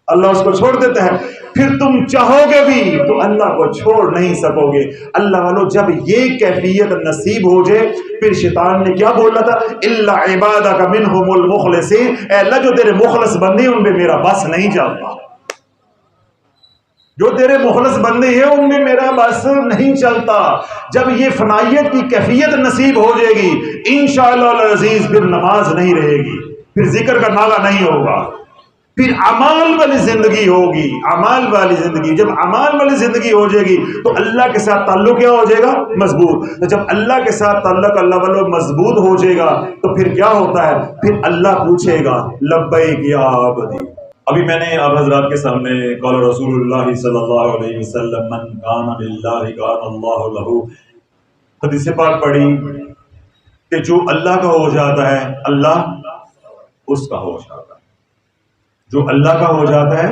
اللہ اس کو چھوڑ دیتا ہے۔ پھر تم چاہو گے بھی تو اللہ کو چھوڑ نہیں سکو گے۔ اللہ والو جب یہ کیفیت نصیب ہو جائے، پھر شیطان نے کیا بولا تھا؟ الا عبادک منہم المخلصین، اے اللہ جو تیرے مخلص بندے ہیں ان میں میرا بس نہیں چلتا، جو تیرے مخلص بندے ہیں ان میں میرا بس نہیں چلتا۔ جب یہ فنائیت کی کیفیت نصیب ہو جائے گی انشاءاللہ العزیز، پھر نماز نہیں رہے گی، پھر ذکر کا ناغہ نہیں ہوگا، پھر اعمال والی زندگی ہوگی۔ اعمال والی زندگی، جب اعمال والی زندگی ہو جائے گی تو اللہ کے ساتھ تعلق کیا ہو جائے گا؟ مضبوط۔ تو جب اللہ کے ساتھ تعلق اللہ والو مضبوط ہو جائے گا تو پھر کیا ہوتا ہے؟ پھر اللہ پوچھے گا لبیک یا عبدی۔ ابھی میں نے آپ حضرات کے سامنے قال رسول اللہ صلی اللہ علیہ وسلم من کان للہ کان اللہ لہ، حدیث پاک پڑھی کہ جو اللہ کا ہو جاتا ہے اللہ اس کا ہو جاتا ہے، جو اللہ کا ہو جاتا ہے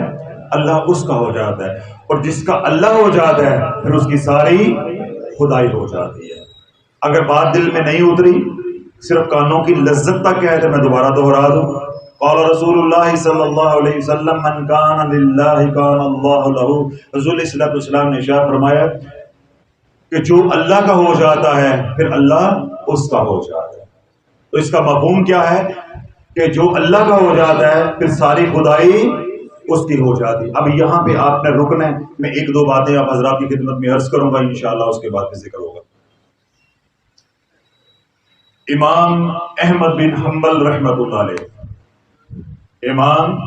اللہ اس کا ہو جاتا ہے، اور جس کا اللہ ہو جاتا ہے پھر اس کی ساری خدائی ہو جاتی ہے۔ اگر بات دل میں نہیں اتری، صرف کانوں کی لذت تک ہے، تو میں دوبارہ دوہرا دوں، قال رسول اللہ صلی اللہ علیہ وسلم من کان للہ کان اللہ لہ، رسول صلی اللہ علیہ وسلم نے ارشاد فرمایا کہ جو اللہ کا ہو جاتا ہے پھر اللہ اس کا ہو جاتا ہے۔ تو اس کا مفہوم کیا ہے کہ جو اللہ کا ہو جاتا ہے پھر ساری خدائی اس کی ہو جاتی۔ اب یہاں پہ آپ نے رکنا ہے، میں ایک دو باتیں آپ حضرات کی خدمت میں عرض کروں گا انشاءاللہ، اس کے بعد پھر ذکر ہوگا۔ امام احمد بن حنبل رحمۃ اللہ علیہ، امام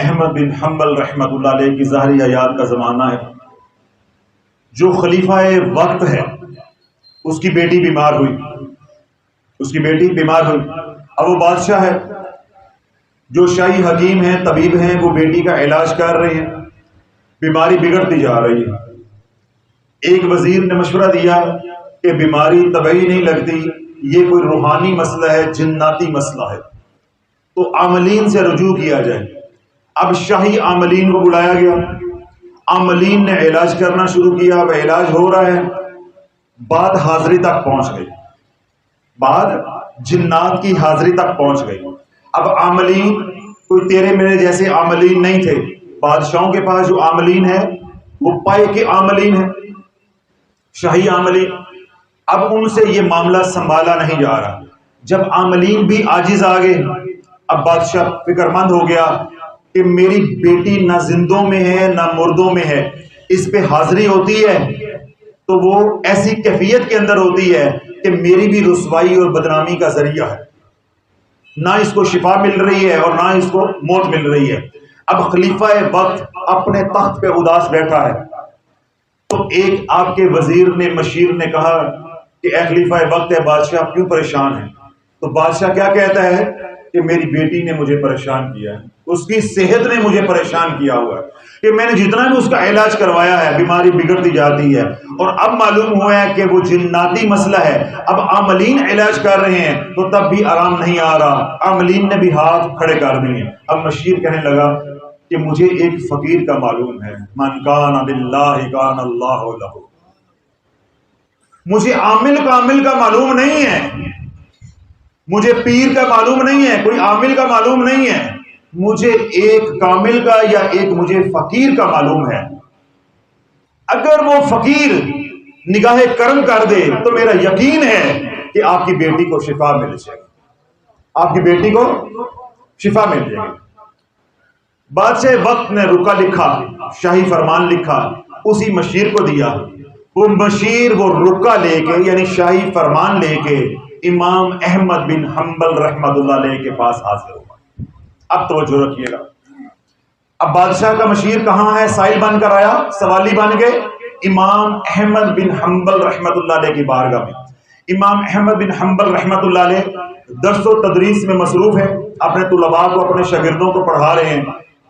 احمد بن حنبل رحمۃ اللہ علیہ کی ظاہری حیات کا زمانہ ہے، جو خلیفہ وقت ہے اس کی بیٹی بیمار ہوئی، اس کی بیٹی بیمار ہوئی۔ اب وہ بادشاہ ہے، جو شاہی حکیم ہیں طبیب ہیں، وہ بیٹی کا علاج کر رہے ہیں، بیماری بگڑتی جا رہی ہے۔ ایک وزیر نے مشورہ دیا کہ بیماری طبعی نہیں لگتی، یہ کوئی روحانی مسئلہ ہے، جناتی مسئلہ ہے، تو عاملین سے رجوع کیا جائے۔ اب شاہی عاملین کو بلایا گیا، عاملین نے علاج کرنا شروع کیا، اب علاج ہو رہا ہے، بات حاضری تک پہنچ گئی، بات جنات کی حاضری تک پہنچ گئی۔ اب عاملین کوئی تیرے میرے جیسے عاملین نہیں تھے، بادشاہوں کے پاس جو عاملین ہیں وہ پائے کے عاملین ہیں، شاہی عاملین۔ اب ان سے یہ معاملہ سنبھالا نہیں جا رہا، جب عاملین بھی عاجز آ گئے، اب بادشاہ فکر مند ہو گیا کہ میری بیٹی نہ زندوں میں ہے نہ مردوں میں ہے، اس پہ حاضری ہوتی ہے تو وہ ایسی کیفیت کے اندر ہوتی ہے کہ میری بھی رسوائی اور بدنامی کا ذریعہ ہے، نہ اس کو شفا مل رہی ہے اور نہ اس کو موت مل رہی ہے۔ اب خلیفہ وقت اپنے تخت پہ اداس بیٹھا ہے، تو ایک آپ کے وزیر نے مشیر نے کہا کہ اے خلیفہ وقت ہے، بادشاہ کیوں پریشان ہے؟ تو بادشاہ کیا کہتا ہے کہ میری بیٹی نے مجھے پریشان کیا ہے، اس کی صحت نے مجھے پریشان کیا ہوا ہے، کہ میں نے جتنا بھی اس کا علاج کروایا ہے بیماری بگڑتی جاتی ہے، اور اب معلوم ہوا ہے کہ وہ جناتی مسئلہ ہے۔ اب عاملین علاج کر رہے ہیں تو تب بھی آرام نہیں آ رہا، عاملین نے بھی ہاتھ کھڑے کر دیے۔ اب مشیر کہنے لگا کہ مجھے ایک فقیر کا معلوم ہے، من کان للہ کان اللہ لہ، مجھے عامل کامل کا معلوم نہیں ہے، مجھے پیر کا معلوم نہیں ہے، کوئی عامل کا معلوم نہیں ہے، مجھے ایک کامل کا یا ایک مجھے فقیر کا معلوم ہے۔ اگر وہ فقیر نگاہ کرم کر دے تو میرا یقین ہے کہ آپ کی بیٹی کو شفا مل جائے گی، آپ کی بیٹی کو شفا مل جائے گی۔ بادشاہ وقت نے رکا لکھا، شاہی فرمان لکھا، اسی مشیر کو دیا۔ وہ مشیر وہ رکا لے کے یعنی شاہی فرمان لے کے امام احمد بن حنبل رحمۃ اللہ علیہ کے پاس حاضر ہوا۔ اب توجہ رکھیے گا، اب بادشاہ کا مشیر کہاں ہے؟ سائل بن کر آیا، سوالی بن گئے امام احمد بن حنبل رحمۃ اللہ علیہ کی بارگاہ میں۔ امام احمد بن حنبل رحمۃ اللہ علیہ درس و تدریس میں مصروف ہے، اپنے طلباء کو اپنے شاگردوں کو پڑھا رہے ہیں۔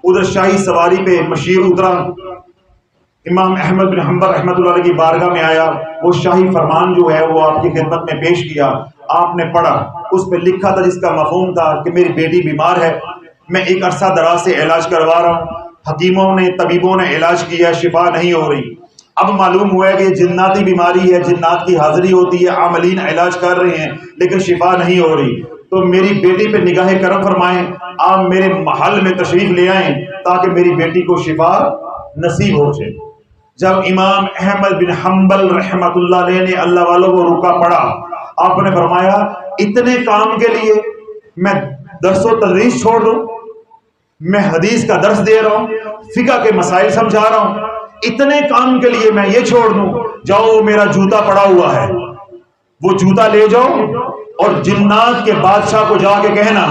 ادھر شاہی سواری پہ مشیر اترا، امام احمد بن حنبل رحمۃ اللہ علیہ کی بارگاہ میں آیا، وہ شاہی فرمان جو ہے وہ آپ کی خدمت میں پیش کیا۔ آپ نے پڑھا، اس پہ لکھا تھا، جس کا مفہوم تھا کہ میری بیٹی بیمار ہے، میں ایک عرصہ دراز سے علاج کروا رہا ہوں، حکیموں نے طبیبوں نے علاج کیا، شفا نہیں ہو رہی، اب معلوم ہوا ہے کہ یہ جناتی بیماری ہے، جنات کی حاضری ہوتی ہے، عاملین علاج کر رہے ہیں لیکن شفا نہیں ہو رہی، تو میری بیٹی پہ نگاہ کرم فرمائیں، آپ میرے محل میں تشریف لے آئیں تاکہ میری بیٹی کو شفا نصیب ہو جائے۔ جب امام احمد بن حنبل رحمت اللہ علیہ نے اللہ والوں کو رکا پڑھا، آپ نے فرمایا اتنے کام کے لیے میں درس و تدریس چھوڑ دوں، میں حدیث کا درس دے رہا ہوں، فقہ کے مسائل سمجھا رہا ہوں، اتنے کام کے لیے میں یہ چھوڑ دوں؟ جاؤ میرا جوتا پڑا ہوا ہے، وہ جوتا لے جاؤ اور جنات کے بادشاہ کو جا کے کہنا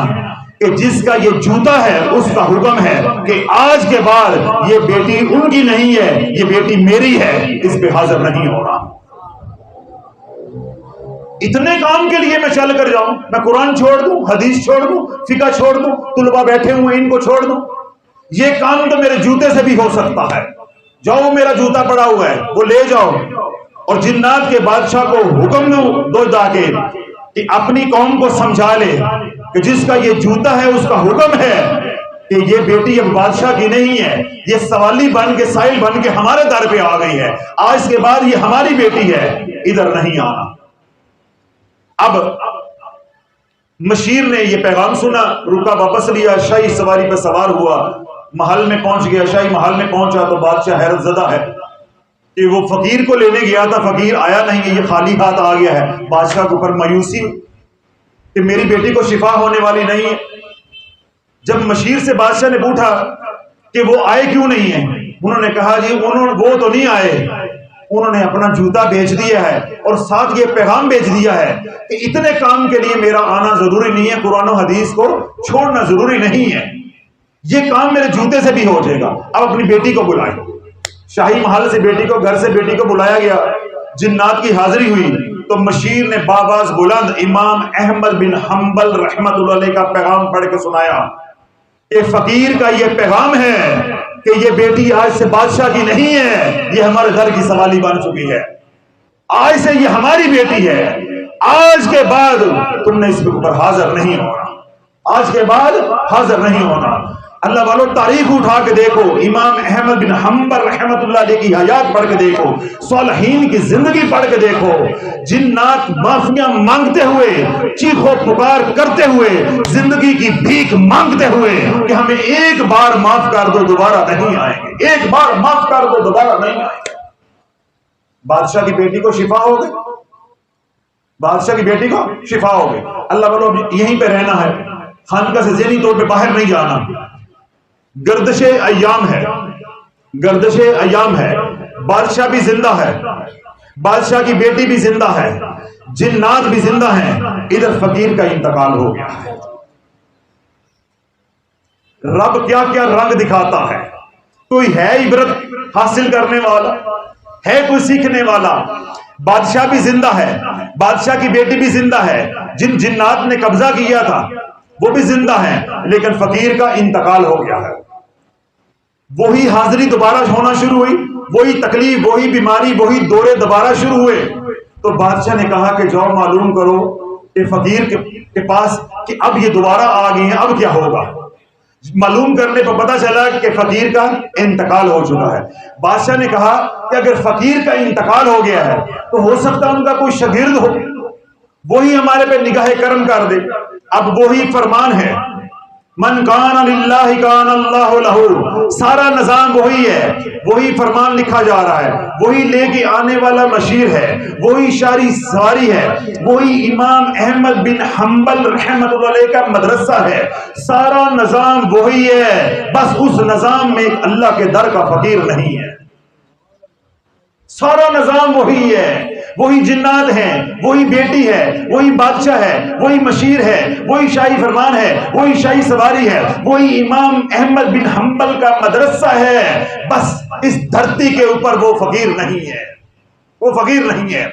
کہ جس کا یہ جوتا ہے اس کا حکم ہے کہ آج کے بعد یہ بیٹی ان کی نہیں ہے، یہ بیٹی میری ہے، اس پہ حاضر نہیں ہو رہا۔ اتنے کام کے لیے میں چل کر جاؤں، میں قرآن چھوڑ دوں، حدیث چھوڑ دوں، فقہ چھوڑ دوں، طلباء بیٹھے ہوئے ان کو چھوڑ دوں؟ یہ کام تو میرے جوتے سے بھی ہو سکتا ہے، جاؤ میرا جوتا پڑا ہوا ہے وہ لے جاؤ، اور جنات کے بادشاہ کو حکم دو جا کے کہ اپنی قوم کو سمجھا لے کہ جس کا یہ جوتا ہے اس کا حکم ہے کہ یہ بیٹی اب بادشاہ کی نہیں ہے، یہ سوالی بن کے سائل بن کے ہمارے در پہ آ گئی ہے، آج کے بعد یہ ہماری بیٹی ہے، ادھر نہیں آنا۔ اب مشیر نے یہ پیغام سنا، رکا واپس لیا، شاہی سواری پہ سوار ہوا، محل میں پہنچ گیا، شاہی محل میں پہنچا تو بادشاہ حیرت زدہ ہے کہ وہ فقیر کو لینے گیا تھا، فقیر آیا نہیں ہے، یہ خالی ہاتھ آ گیا ہے۔ بادشاہ کے اوپر مایوسی کہ میری بیٹی کو شفا ہونے والی نہیں ہے۔ جب مشیر سے بادشاہ نے پوچھا کہ وہ آئے کیوں نہیں ہیں، انہوں نے کہا جی وہ تو نہیں آئے، انہوں نے اپنا جوتا بیچ دیا ہے اور ساتھ یہ پیغام بیچ دیا ہے کہ اتنے کام کے لیے میرا آنا ضروری نہیں ہے، قرآن و حدیث کو چھوڑنا ضروری نہیں ہے، یہ کام میرے جوتے سے بھی ہو جائے گا۔ اب اپنی بیٹی کو بلائیں، شاہی محل سے بیٹی کو، گھر سے بیٹی کو بلایا گیا، جنات کی حاضری ہوئی تو مشیر نے بآواز بلند امام احمد بن حنبل رحمت اللہ علیہ کا پیغام پڑھ کے سنایا کہ فقیر کا یہ پیغام ہے کہ یہ بیٹی آج سے بادشاہ کی نہیں ہے، یہ ہمارے گھر کی سوالی بن چکی ہے، آج سے یہ ہماری بیٹی ہے، آج کے بعد تم نے اس کے اوپر حاضر نہیں ہونا، آج کے بعد حاضر نہیں ہونا۔ اللہ والو تاریخ اٹھا کے دیکھو، امام احمد بن حنبل رحمت اللہ علیہ کی حیات پڑھ کے دیکھو، صالحین کی زندگی پڑھ کے دیکھو، جنات معافیاں مانگتے ہوئے، چیخو پکار کرتے ہوئے، زندگی کی بھیک مانگتے ہوئے کہ ہمیں ایک بار معاف کر دو دوبارہ نہیں آئیں گے، ایک بار معاف کر دو دوبارہ نہیں آئیں گے۔ بادشاہ کی بیٹی کو شفا ہو گئی، بادشاہ کی بیٹی کو شفا ہو گئی۔ اللہ والو یہیں پہ رہنا ہے، خانقاہ سے ذہنی طور پہ باہر نہیں جانا۔ گردش ایام ہے، گردش ایام ہے، بادشاہ بھی زندہ ہے، بادشاہ کی بیٹی بھی زندہ ہے، جنات بھی زندہ ہیں، ادھر فقیر کا انتقال ہو گیا ہے۔ رب کیا کیا رنگ دکھاتا ہے، کوئی ہے عبرت حاصل کرنے والا، ہے کوئی سیکھنے والا۔ بادشاہ بھی زندہ ہے، بادشاہ کی بیٹی بھی زندہ ہے، جن جنات نے قبضہ کیا تھا وہ بھی زندہ ہیں، لیکن فقیر کا انتقال ہو گیا ہے۔ وہی حاضری دوبارہ ہونا شروع ہوئی، وہی تکلیف، وہی بیماری، وہی دورے دوبارہ شروع ہوئے۔ تو بادشاہ نے کہا کہ جاؤ معلوم کرو کہ فقیر کے پاس کہ اب یہ دوبارہ آ گئی ہیں، اب کیا ہوگا۔ معلوم کرنے پر پتہ چلا کہ فقیر کا انتقال ہو چکا ہے۔ بادشاہ نے کہا کہ اگر فقیر کا انتقال ہو گیا ہے تو ہو سکتا ان کا کوئی شاگرد ہو، وہی ہمارے پہ نگاہ کرم کر دے۔ اب وہی فرمان ہے، من کان للہ کان اللہ لہ، سارا نظام وہی ہے، وہی فرمان لکھا جا رہا ہے، وہی لے کے آنے والا مشیر ہے، وہی شاری سواری ہے، وہی امام احمد بن حنبل رحمت اللہ علیہ کا مدرسہ ہے، سارا نظام وہی ہے، بس اس نظام میں ایک اللہ کے در کا فقیر نہیں ہے۔ سارا نظام وہی ہے، وہی جنات ہیں، وہی بیٹی ہے، وہی بادشاہ ہے، وہی مشیر ہے، وہی شاہی فرمان ہے، وہی شاہی سواری ہے، وہی امام احمد بن حنبل کا مدرسہ ہے، بس اس دھرتی کے اوپر وہ فقیر نہیں ہے، وہ فقیر نہیں ہے۔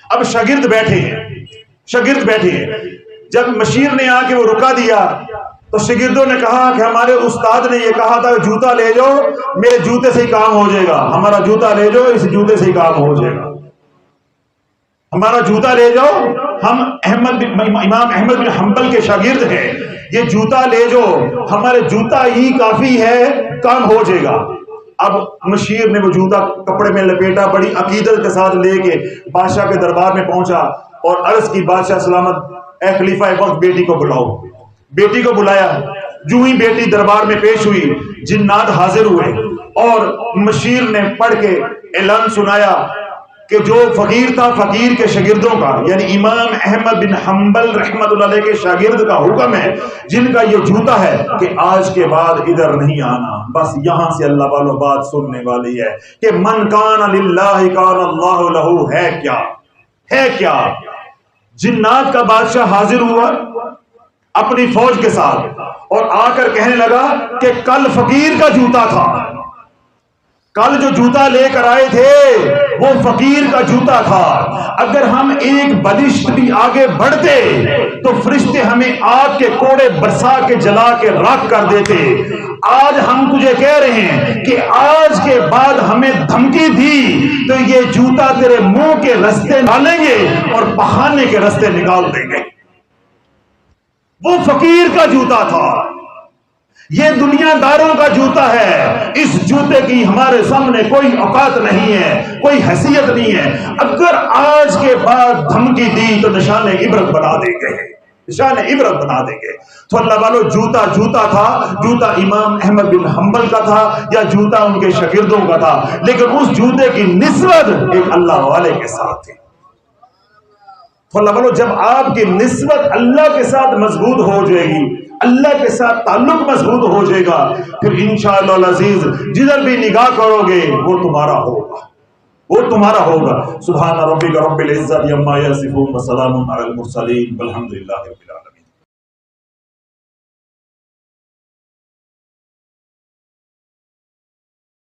اب شاگرد بیٹھے ہیں، شاگرد بیٹھے ہیں، جب مشیر نے آ کے وہ رکا دیا تو شاگردوں نے کہا کہ ہمارے استاد نے یہ کہا تھا کہ جوتا لے جاؤ، میرے جوتے سے ہی کام ہو جائے گا، ہمارا جوتا لے جاؤ، اس جوتے سے ہی کام ہو جائے گا، ہمارا جوتا لے جاؤ ہم امام احمد بن حنبل کے شاگرد ہیں، یہ جوتا لے جو، ہمارے جوتا ہی کافی ہے، کام ہو جائے گا۔ اب مشیر نے وہ جوتا کپڑے میں لپیٹا، بڑی عقیدت کے ساتھ لے کے بادشاہ کے دربار میں پہنچا اور عرض کی، بادشاہ سلامت، اے خلیفہ وقت بیٹی کو بلاؤ۔ بیٹی کو بلایا، جو ہی بیٹی دربار میں پیش ہوئی، جنات حاضر ہوئے اور مشیر نے پڑھ کے اعلان سنایا کہ جو فقیر تھا، فقیر کے شاگردوں کا، یعنی امام احمد بن حنبل رحمت اللہ علیہ کے شاگرد کا حکم ہے، جن کا یہ جوتا ہے کہ آج کے بعد ادھر نہیں آنا۔ بس یہاں سے اللہ والو بات سننے والی ہے کہ من کان للہ کان اللہ لہ، ہے کیا، ہے کیا؟ جنات کا بادشاہ حاضر ہوا اپنی فوج کے ساتھ اور آ کر کہنے لگا کہ کل فقیر کا جوتا تھا، کل جو جوتا لے کر آئے تھے وہ فقیر کا جوتا تھا، اگر ہم ایک بدشت بھی آگے بڑھتے تو فرشتے ہمیں آگ کے کوڑے برسا کے جلا کے راکھ کر دیتے۔ آج ہم تجھے کہہ رہے ہیں کہ آج کے بعد ہمیں دھمکی دی تو یہ جوتا تیرے منہ کے رستے ڈالیں گے اور بہانے کے رستے نکال دیں گے۔ وہ فقیر کا جوتا تھا، یہ دنیا داروں کا جوتا ہے۔ اس جوتے کی ہمارے سامنے کوئی اوقات نہیں ہے، کوئی حیثیت نہیں ہے۔ اگر آج کے بعد دھمکی دی تو نشان عبرت بنا دیں گے، نشان عبرت بنا دیں گے۔ تو اللہ والو، جوتا جوتا تھا، جوتا امام احمد بن حنبل کا تھا یا جوتا ان کے شاگردوں کا تھا، لیکن اس جوتے کی نسبت ایک اللہ والے کے ساتھ تھی۔ تو اللہ والو، جب آپ کی نسبت اللہ کے ساتھ مضبوط ہو جائے گی، اللہ کے ساتھ تعلق مضبوط ہو جائے گا، پھر انشاءاللہ العزیز جدھر بھی نگاہ کرو گے وہ تمہارا ہوگا، وہ تمہارا ہوگا۔ سبحان ربک رب العزت عما یصفون وسلام علی المرسلین والحمد للہ رب العالمین۔